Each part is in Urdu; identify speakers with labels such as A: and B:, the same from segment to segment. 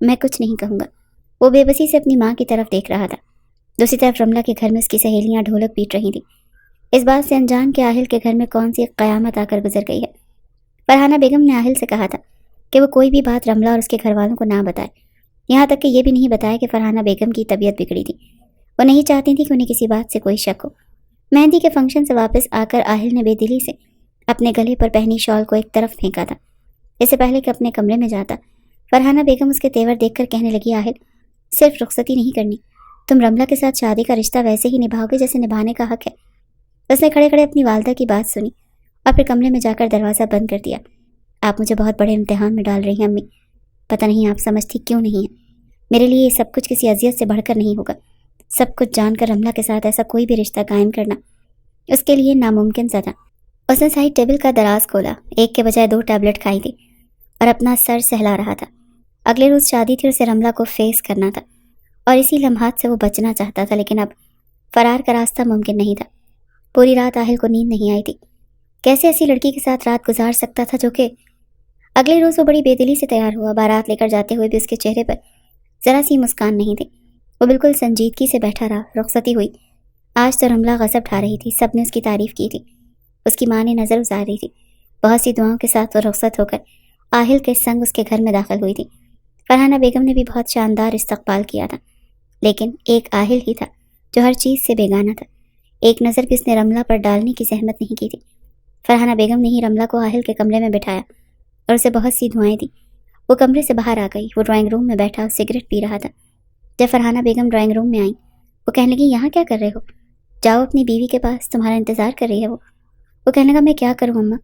A: میں کچھ نہیں کہوں گا۔ وہ بے بسی سے اپنی ماں کی طرف دیکھ رہا تھا۔ دوسری طرف رملہ کے گھر میں اس کی سہیلیاں ڈھولک پیٹ رہی تھیں، اس بات سے انجان کہ آہل کے گھر میں کون سی قیامت آ کر گزر گئی ہے۔ فرحانہ بیگم نے آہل سے کہا تھا کہ وہ کوئی بھی بات رملہ اور اس کے گھر والوں کو نہ بتائے، یہاں تک کہ یہ بھی نہیں بتایا کہ فرحانہ بیگم کی طبیعت بگڑی تھی۔ وہ نہیں چاہتی تھی کہ انہیں کسی بات سے کوئی شک ہو۔ مہندی کے فنکشن سے واپس آ کر آہل نے بے دلی سے اپنے گلے پر پہنی شال کو ایک طرف پھینکا تھا۔ اس سے پہلے کہ اپنے کمرے میں جاتا، فرحانہ بیگم اس کے تیور دیکھ کر کہنے لگی، آہل صرف رخصتی نہیں کرنی، تم رملہ کے ساتھ شادی کا رشتہ ویسے ہی نبھاؤ گے جیسے نبھانے کا حق ہے۔ اس نے کھڑے کھڑے اپنی والدہ کی بات سنی اور پھر کمرے میں جا کر دروازہ بند کر دیا۔ آپ مجھے بہت بڑے امتحان میں ڈال رہی ہیں امی، پتہ نہیں آپ سمجھتی کیوں نہیں ہیں۔ میرے لیے یہ سب کچھ کسی اذیت سے بڑھ کر نہیں ہوگا۔ سب کچھ جان کر رملہ کے ساتھ ایسا کوئی بھی رشتہ قائم کرنا اس کے لیے ناممکن سا تھا۔ اس نے سائڈ ٹیبل کا دراز کھولا، ایک کے بجائے 2 ٹیبلٹ کھائی تھی اور اپنا سر سہلا رہا تھا۔ اگلے روز شادی تھی اور اسے رملہ کو فیس کرنا تھا اور اسی لمحات سے وہ بچنا چاہتا تھا، لیکن اب فرار کا راستہ ممکن نہیں تھا۔ پوری رات آہل کو نیند نہیں آئی تھی۔ کیسے ایسی لڑکی کے ساتھ رات گزار سکتا تھا جو کہ اگلے روز وہ بڑی بے دلی سے تیار ہوا۔ بارات لے کر جاتے ہوئے بھی اس کے چہرے پر ذرا سی مسکان نہیں تھی، وہ بالکل سنجیدگی سے بیٹھا رہا۔ رخصتی ہوئی، آج تو رملہ غضب ڈھا رہی تھی، سب نے اس کی تعریف کی تھی، اس کی ماں نے نظر اتار رہی تھی۔ بہت سی دعاؤں کے ساتھ وہ رخصت ہو کر آہل کے سنگ اس کے گھر میں داخل ہوئی تھی۔ فرحانہ بیگم نے بھی بہت شاندار استقبال کیا تھا، لیکن ایک آہل ہی تھا جو ہر چیز سے بیگانہ تھا۔ ایک نظر بھی اس نے رملہ پر ڈالنے کی زحمت نہیں کی تھی۔ فرحانہ بیگم نے ہی رملہ کو آہل کے کمرے میں بٹھایا اور اسے بہت سی دعائیں دی۔ وہ کمرے سے باہر آ گئی۔ وہ ڈرائنگ روم میں بیٹھا سگریٹ پی رہا تھا۔ جب فرحانہ بیگم ڈرائنگ روم میں آئیں، وہ کہنے لگی، یہاں کیا کر رہے ہو؟ جاؤ اپنی بیوی کے پاس، تمہارا انتظار کر رہی ہے وہ کہنے لگا، میں کیا کروں اماں،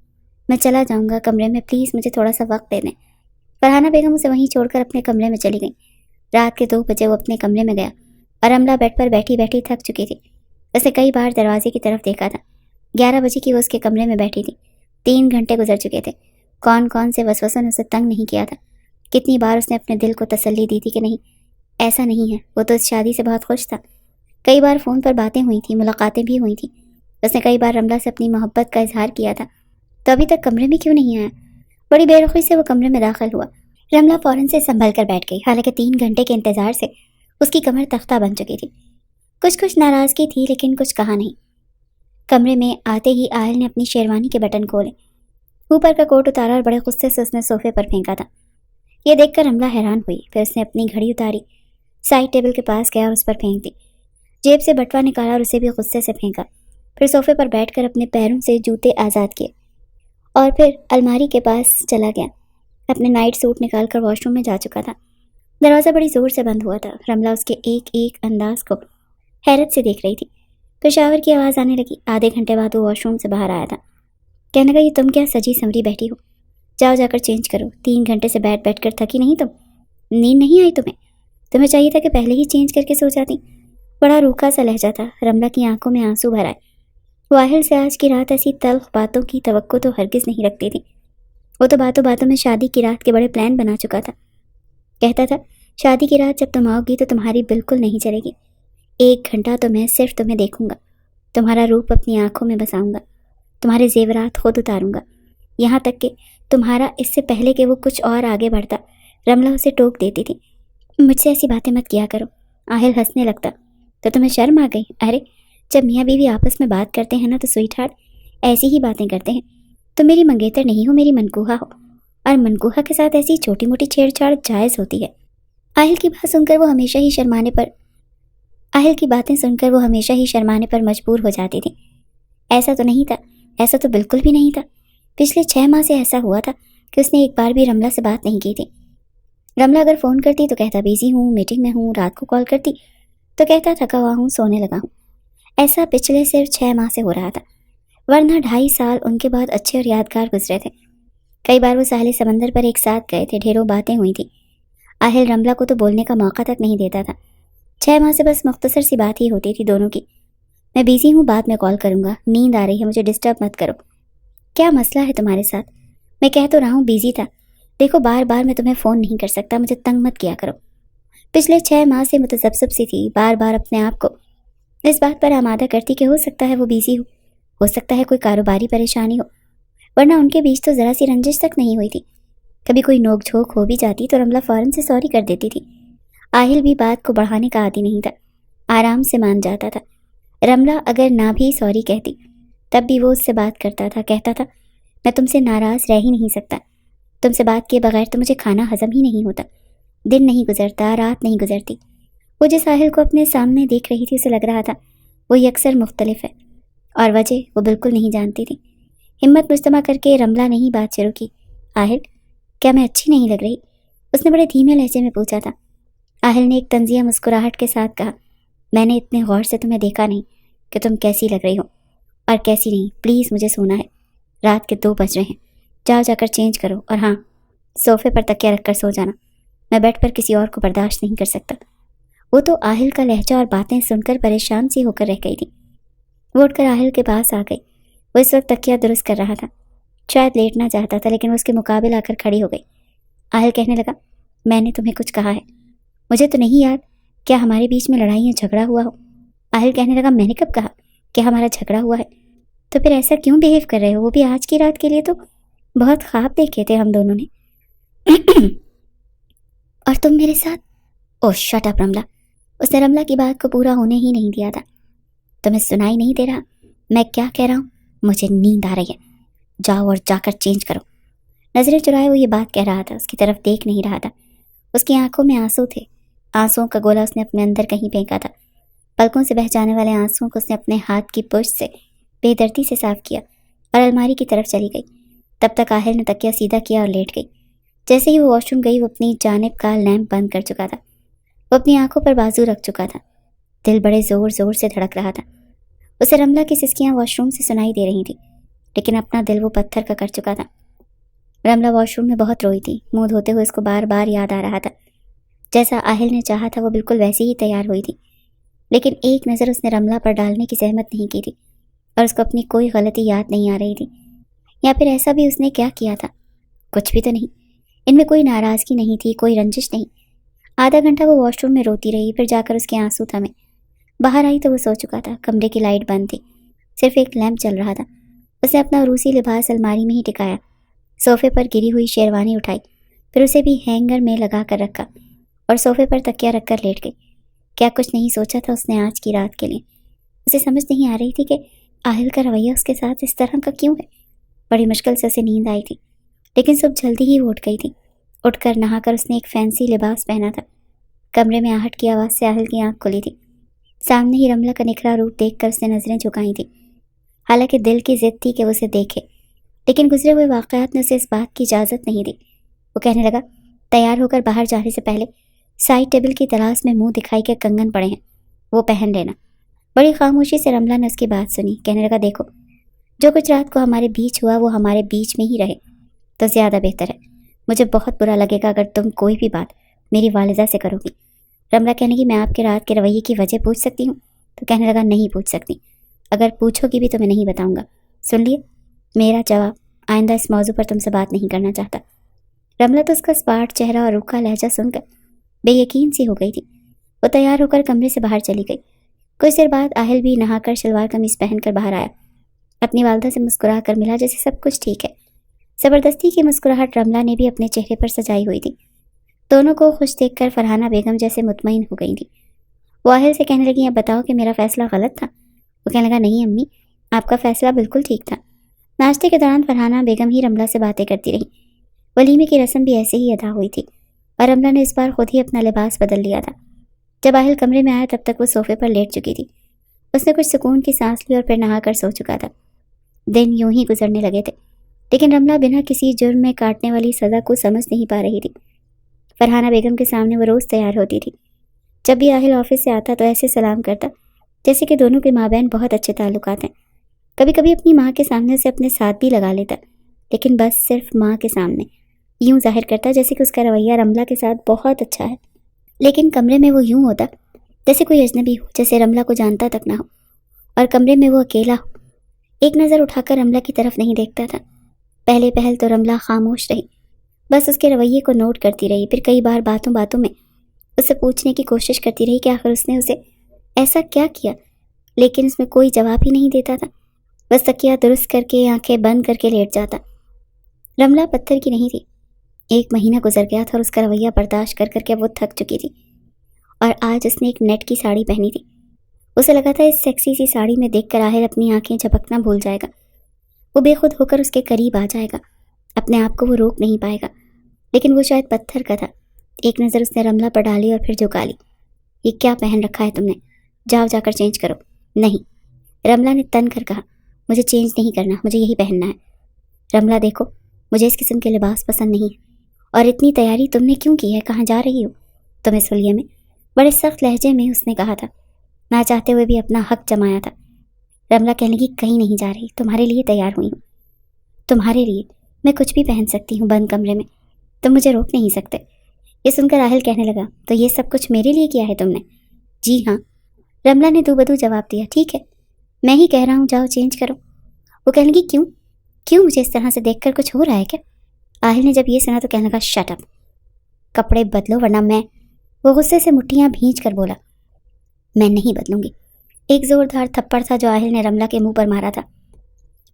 A: میں چلا جاؤں گا کمرے میں، پلیز مجھے تھوڑا سا وقت دے دیں۔ فرحانہ بیگم اسے وہیں چھوڑ کر اپنے کمرے میں چلی گئیں۔ رات کے 2 بجے وہ اپنے کمرے میں گیا اور رملہ بیڈ پر بیٹھی بیٹھی تھک چکی تھی۔ اس نے کئی بار دروازے کی طرف دیکھا تھا۔ 11 بجے کی وہ اس کے کمرے میں بیٹھی تھی۔ 3 گھنٹے گزر چکے تھے۔ کون سے وسوسوں نے اسے تنگ نہیں کیا تھا۔ کتنی بار اس نے اپنے دل کو تسلی دی تھی کہ نہیں، ایسا نہیں ہے، وہ تو اس شادی سے بہت خوش تھا۔ کئی بار فون پر باتیں ہوئی تھیں، ملاقاتیں بھی ہوئی تھیں۔ اس نے کئی بار رملہ سے اپنی محبت کا اظہار کیا تھا، تو ابھی تک کمرے میں کیوں نہیں آیا؟ بڑی بے رخی سے وہ کمرے میں داخل ہوا۔ رملہ فوراً سے سنبھل کر بیٹھ گئی، حالانکہ 3 گھنٹے کے انتظار سے اس کی کمر تختہ بن چکی تھی۔ کچھ ناراضگی تھی لیکن کچھ کہا نہیں۔ کمرے میں آتے ہی آہل نے اپنی شیروانی کے بٹن کھولے، اوپر کا کوٹ اتارا اور بڑے غصے سے اس نے صوفے پر پھینکا تھا۔ یہ دیکھ کر رملہ حیران ہوئی۔ پھر اس نے اپنی گھڑی اتاری، سائڈ ٹیبل کے پاس گیا اور اس پر پھینک دی۔ جیب سے بٹوا نکالا اور اسے بھی غصے سے پھینکا۔ پھر صوفے پر بیٹھ کر اپنے پیروں سے جوتے آزاد کیے اور پھر الماری کے پاس چلا گیا۔ اپنے نائٹ سوٹ نکال کر واش روم میں جا چکا تھا۔ دروازہ بڑی زور سے بند ہوا تھا۔ رملہ اس کے ایک ایک انداز کو حیرت سے دیکھ رہی تھی۔ پھر شاور کی آواز آنے لگی۔ آدھے گھنٹے بعد وہ واش روم سے باہر آیا تھا۔ کہنے لگا، یہ تم کیا سجی سنوری بیٹھی ہو؟ جاؤ جا کر چینج کرو، 3 گھنٹے سے بیٹھ کر تھکی نہیں تم؟ نیند نہیں آئی تمہیں چاہیے تھا کہ پہلے ہی چینج کر کے سو جاتی۔ بڑا روکھا سا لہجہ تھا۔ رملہ کی آنکھوں میں آنسو بھر آئے۔ وہ آہل سے آج کی رات ایسی تلخ باتوں کی توقع تو ہرگز نہیں رکھتی تھی۔ وہ تو باتوں باتوں میں شادی کی رات کے بڑے پلان بنا چکا تھا۔ کہتا تھا، شادی کی رات جب تم آؤ گی تو تمہاری بالکل نہیں چلے گی۔ 1 گھنٹہ تو میں صرف تمہیں دیکھوں گا، تمہارا روپ اپنی آنکھوں میں بساؤں گا، تمہارے زیورات خود اتاروں گا، یہاں تک کہ تمہارا اس سے پہلے کہ وہ کچھ اور آگے بڑھتا، رملہ اسے ٹوک دیتی تھی، مجھ سے ایسی باتیں مت کیا کرو۔ آہل ہنسنے لگتا، تو تمہیں شرم آ گئی؟ ارے جب میاں بیوی آپس میں بات کرتے ہیں نا تو سوئٹ ہارٹ ایسی ہی باتیں کرتے ہیں۔ تم میری منگیتر نہیں ہو، میری منکوہا ہو، اور منکوہا کے ساتھ ایسی چھوٹی موٹی چھیڑ چھاڑ جائز ہوتی ہے۔ آہل کی باتیں سن کر وہ ہمیشہ ہی شرمانے پر مجبور ہو جاتی تھی۔ ایسا تو نہیں تھا، ایسا تو بالکل بھی نہیں تھا۔ پچھلے 6 ماہ سے ایسا ہوا تھا کہ اس نے ایک بار بھی رملہ سے بات نہیں کی تھی۔ رملہ اگر فون کرتی تو کہتا بیزی ہوں، میٹنگ میں ہوں، رات کو کال کرتی تو کہتا تھکا ہوا ہوں، سونے لگا ہوں۔ ایسا پچھلے صرف 6 ماہ سے ہو رہا تھا، ورنہ 2.5 سال ان کے بعد اچھے اور یادگار گزرے تھے۔ کئی بار وہ ساحل سمندر پر ایک ساتھ گئے تھے، ڈھیروں باتیں ہوئی تھی۔ آہل رملہ کو تو بولنے کا موقع تک نہیں دیتا تھا۔ 6 ماہ سے بس مختصر سی بات ہی ہوتی تھی دونوں کی۔ میں بیزی ہوں، بعد میں کال کروں گا، نیند آ رہی ہے، مجھے ڈسٹرب مت کرو۔ کیا مسئلہ ہے تمہارے ساتھ؟ میں کہہ تو رہا ہوں بیزی تھا، دیکھو بار بار میں تمہیں فون نہیں کر سکتا، مجھے تنگ مت کیا کرو۔ پچھلے 6 ماہ سے متذبذب سی تھی، بار بار اپنے آپ کو اس بات پر آمادہ کرتی کہ ہو سکتا ہے وہ بیزی ہو سکتا ہے کوئی کاروباری پریشانی ہو، ورنہ ان کے بیچ تو ذرا سی رنجش تک نہیں ہوئی تھی۔ کبھی کوئی نوک جھوک ہو بھی جاتی تو رملہ فوراً سے سوری کر دیتی تھی۔ آہل بھی بات کو بڑھانے کا عادی نہیں تھا، آرام سے مان جاتا تھا۔ رملہ اگر نہ بھی سوری کہتی تب بھی وہ اس سے بات کرتا تھا، کہتا تھا میں تم سے ناراض رہ ہی نہیں سکتا، تم سے بات کیے بغیر تو مجھے کھانا ہضم ہی نہیں ہوتا، دن نہیں گزرتا، رات نہیں گزرتی۔ وہ جس آہل کو اپنے سامنے دیکھ رہی تھی اسے لگ رہا تھا وہ یکسر مختلف ہے، اور وجہ وہ بالکل نہیں جانتی تھی۔ ہمت مجتمع کر کے رملہ نے ہی بات شروع کی۔ آہل، کیا میں اچھی نہیں لگ رہی؟ اس نے بڑے دھیمے لہجے میں پوچھا تھا۔ آہل نے ایک طنزیہ مسکراہٹ کے ساتھ کہا، میں نے اتنے غور سے تمہیں دیکھا نہیں کہ تم کیسی لگ رہی ہو اور کیسی نہیں۔ پلیز مجھے سونا ہے، رات کے 2 بج رہے ہیں، جاؤ جا کر چینج کرو، اور ہاں، صوفے پر تکیہ رکھ کر سو جانا، میں بیڈ پر کسی اور کو برداشت نہیں کر سکتا۔ وہ تو آہل کا لہجہ اور باتیں سن کر پریشان سی ہو کر رہ گئی تھی۔ وہ اٹھ کر آہل کے پاس آ گئی۔ وہ اس وقت تکیہ درست کر رہا تھا، شاید لیٹنا چاہتا تھا، لیکن وہ اس کے مقابل آ کر کھڑی ہو گئی۔ آہل کہنے لگا، میں نے تمہیں کچھ کہا ہے؟ مجھے تو نہیں یاد، کیا ہمارے بیچ میں لڑائی یا جھگڑا ہوا ہو؟ آہل کہنے لگا، میں نے کب کہا کہ ہمارا جھگڑا ہوا ہے؟ تو پھر ایسا کیوں بیہیو کر رہے ہو؟ وہ بھی آج کی رات کے لیے تو بہت خواب دیکھے تھے ہم دونوں نے۔ اور تم میرے ساتھ؟ اوہ شٹ اپ رملہ۔ اس نے رملہ کی بات کو پورا ہونے ہی نہیں دیا تھا۔ تمہیں سنائی نہیں دے رہا میں کیا کہہ رہا ہوں؟ مجھے نیند آ رہی ہے، جاؤ اور جا کر چینج کرو۔ نظریں چرائے وہ یہ بات کہہ رہا تھا، اس کی طرف دیکھ نہیں رہا تھا۔ اس کی آنکھوں میں آنسو تھے، آنسوؤں کا گولا اس نے اپنے اندر کہیں پھینکا تھا۔ پلکوں سے بہہ جانے والے آنسوؤں کو اس نے اپنے ہاتھ کی پشت سے بے دردی سے صاف کیا اور الماری کی طرف چلی گئی۔ تب تک آہل نے تکیہ سیدھا کیا اور لیٹ گئی۔ جیسے ہی وہ واش روم گئی وہ اپنی جانب کا لیمپ بند کر چکا تھا۔ وہ اپنی آنکھوں پر بازو رکھ چکا تھا، دل بڑے زور زور سے دھڑک رہا تھا۔ اسے رملہ کی سسکیاں واش روم سے سنائی دے رہی تھیں، لیکن اپنا دل وہ پتھر کا کر چکا تھا۔ رملہ واش روم میں بہت روئی تھی، منہ دھوتے ہوئے اس کو بار بار یاد آ رہا تھا۔ جیسا آہل نے چاہا تھا وہ بالکل ویسے ہی تیار ہوئی تھی، لیکن ایک نظر اس نے رملہ پر ڈالنے کی زحمت نہیں کی تھی، اور اس کو اپنی کوئی غلطی یاد نہیں آ رہی تھی، یا پھر ایسا بھی اس نے کیا کیا تھا؟ کچھ بھی تو نہیں۔ ان میں کوئی ناراضگی نہیں تھی، کوئی رنجش نہیں۔ آدھا گھنٹہ وہ واش روم میں روتی رہی، پھر جا کر اس کے آنسو تھمے۔ باہر آئی تو وہ سو چکا تھا، کمرے کی لائٹ بند تھی، صرف ایک لیمپ چل رہا تھا۔ اس نے اپنا روسی لباس الماری میں ہی ٹکایا، صوفے پر گری ہوئی شیروانی اٹھائی، پھر اسے بھی ہینگر میں لگا کر رکھا اور صوفے پر تکیہ رکھ کر لیٹ گئی۔ کیا کچھ نہیں سوچا تھا اس نے آج کی رات کے لیے؟ اسے سمجھ نہیں آ رہی تھی کہ آہل کا رویہ اس کے ساتھ اس طرح کا کیوں ہے۔ بڑی مشکل سے اسے نیند آئی تھی، لیکن صبح جلدی ہی وہ اٹھ گئی تھی۔ اٹھ کر نہا کر اس نے ایک فینسی لباس پہنا تھا۔ کمرے میں آہٹ کی آواز سے آہل کی آنکھ کھلی تھی۔ سامنے ہی رملہ کا نکھرا روپ دیکھ کر اس نے نظریں جھکائی تھیں۔ حالانکہ دل کی ضد تھی کہ وہ اسے دیکھے، لیکن گزرے ہوئے واقعات نے اسے اس بات کی اجازت نہیں دی۔ وہ کہنے لگا، تیار ہو کر باہر جانے سے پہلے سائڈ ٹیبل کی تلاش میں منہ دکھائی کے کنگن پڑے ہیں، وہ پہن لینا۔ بڑی خاموشی سے رملہ نے اس کی بات سنی۔ کہنے لگا، دیکھو، جو کچھ رات کو ہمارے بیچ ہوا وہ ہمارے بیچ میں ہی رہے تو زیادہ بہتر ہے۔ مجھے بہت برا لگے گا اگر تم کوئی بھی بات میری والدہ سے کرو گی۔ رملہ کہنے کی، میں آپ کے رات کے رویے کی وجہ پوچھ سکتی ہوں؟ تو کہنے لگا، نہیں پوچھ سکتی، اگر پوچھو گی بھی تو میں نہیں بتاؤں گا۔ سن لیے میرا جواب، آئندہ اس موضوع پر تم سے بات نہیں کرنا چاہتا۔ رملہ تو اس کا اسپاٹ چہرہ اور روکھا لہجہ سن کر بے یقین سی ہو گئی تھی۔ وہ تیار ہو کر کمرے سے باہر چلی گئی۔ کچھ دیر بعد آہل بھی نہا کر شلوار قمیص پہن کر باہر آیا، اپنی والدہ سے مسکرا کر ملا جیسے سب کچھ ٹھیک ہے۔ زبردستی کی مسکراہٹ رملہ نے بھی اپنے چہرے پر سجائی ہوئی تھی۔ دونوں کو خوش دیکھ کر فرحانہ بیگم جیسے مطمئن ہو گئی تھی۔ وہ آہل سے کہنے لگی، اب بتاؤ کہ میرا فیصلہ غلط تھا؟ وہ کہنے لگا، نہیں امی، آپ کا فیصلہ بالکل ٹھیک تھا۔ ناشتے کے دوران فرحانہ بیگم ہی رملہ سے باتیں کرتی رہی۔ ولیمے کی رسم بھی ایسے ہی ادا ہوئی تھی، اور رملہ نے اس بار خود ہی اپنا لباس بدل لیا تھا۔ جب آہل کمرے میں آیا تب تک وہ صوفے پر لیٹ چکی تھی۔ اس نے کچھ سکون کی سانس لی اور پھر نہا کر سو چکا تھا۔ دن یوں ہی گزرنے لگے تھے، لیکن رملہ بنا کسی جرم میں کاٹنے والی سزا کو سمجھ نہیں پا رہی تھی۔ فرحانہ بیگم کے سامنے وہ روز تیار ہوتی تھی۔ جب بھی آہل آفس سے آتا تو ایسے سلام کرتا جیسے کہ دونوں کے مابین بہت اچھے تعلقات ہیں۔ کبھی کبھی اپنی ماں کے سامنے سے اپنے ساتھ بھی لگا لیتا، لیکن بس صرف ماں کے سامنے یوں ظاہر کرتا جیسے کہ اس کا رویہ رملہ کے ساتھ بہت اچھا ہے، لیکن کمرے میں وہ یوں ہوتا جیسے کوئی اجنبی ہو، جیسے رملہ کو جانتا تک نہ ہو، اور کمرے میں وہ اکیلا ہو۔ ایک نظر اٹھا کر رملہ کی طرف نہیں دیکھتا تھا۔ پہلے پہل تو رملہ خاموش رہی، بس اس کے رویے کو نوٹ کرتی رہی، پھر کئی بار باتوں باتوں میں اس سے پوچھنے کی کوشش کرتی رہی کہ آخر اس نے اسے ایسا کیا کیا، لیکن اس میں کوئی جواب ہی نہیں دیتا تھا۔ بس تکیہ درست کر کے آنکھیں بند کر کے لیٹ جاتا۔ رملہ پتھر کی نہیں تھی، 1 مہینہ گزر گیا تھا اور اس کا رویہ برداشت کر کر کے وہ تھک چکی تھی، اور آج اس نے ایک نیٹ کی ساڑی پہنی تھی۔ اسے لگا تھا اس سیکسی سی ساڑی میں دیکھ کر آہل اپنی آنکھیں جھپکنا بھول جائے گا، وہ بے خود ہو کر اس کے قریب آ جائے گا، اپنے آپ کو وہ روک نہیں پائے گا، لیکن وہ شاید پتھر کا تھا۔ ایک نظر اس نے رملہ پر ڈالی اور پھر جھکا لی۔ یہ کیا پہن رکھا ہے تم نے؟ جاؤ جا کر چینج کرو۔ نہیں، رملہ نے تن کر کہا، مجھے چینج نہیں کرنا، مجھے یہی پہننا ہے۔ رملہ دیکھو، مجھے اس قسم کے لباس پسند نہیں ہے، اور اتنی تیاری تم نے کیوں کی ہے؟ کہاں جا رہی ہو؟ تمہیں سلیے میں بڑے سخت لہجے میں اس نے کہا تھا، نہ چاہتے ہوئے بھی اپنا حق جمایا تھا۔ رملہ کہنے لگی، کہیں نہیں جا رہی، تمہارے لیے تیار ہوئی ہوں۔ تمہارے لیے؟ میں کچھ بھی پہن سکتی ہوں بند کمرے میں، تم مجھے روک نہیں سکتے۔ یہ سن کر آہل کہنے لگا، تو یہ سب کچھ میرے لیے کیا ہے تم نے؟ جی ہاں، رملہ نے دو بدو جواب دیا۔ ٹھیک ہے، میں ہی کہہ رہا ہوں، جاؤ چینج کرو۔ وہ کہنے لگی، کیوں مجھے اس طرح سے دیکھ کر کچھ ہو رہا ہے کیا؟ آہل نے جب یہ سنا تو کہنے لگا، شٹ اپ، کپڑے بدلو ورنہ میں۔ وہ غصے سے مٹھیاں بھینچ کر بولا، میں نہیں بدلوں گی۔ ایک زوردار تھپڑ تھا جو آہل نے رملہ کے منہ پر مارا تھا۔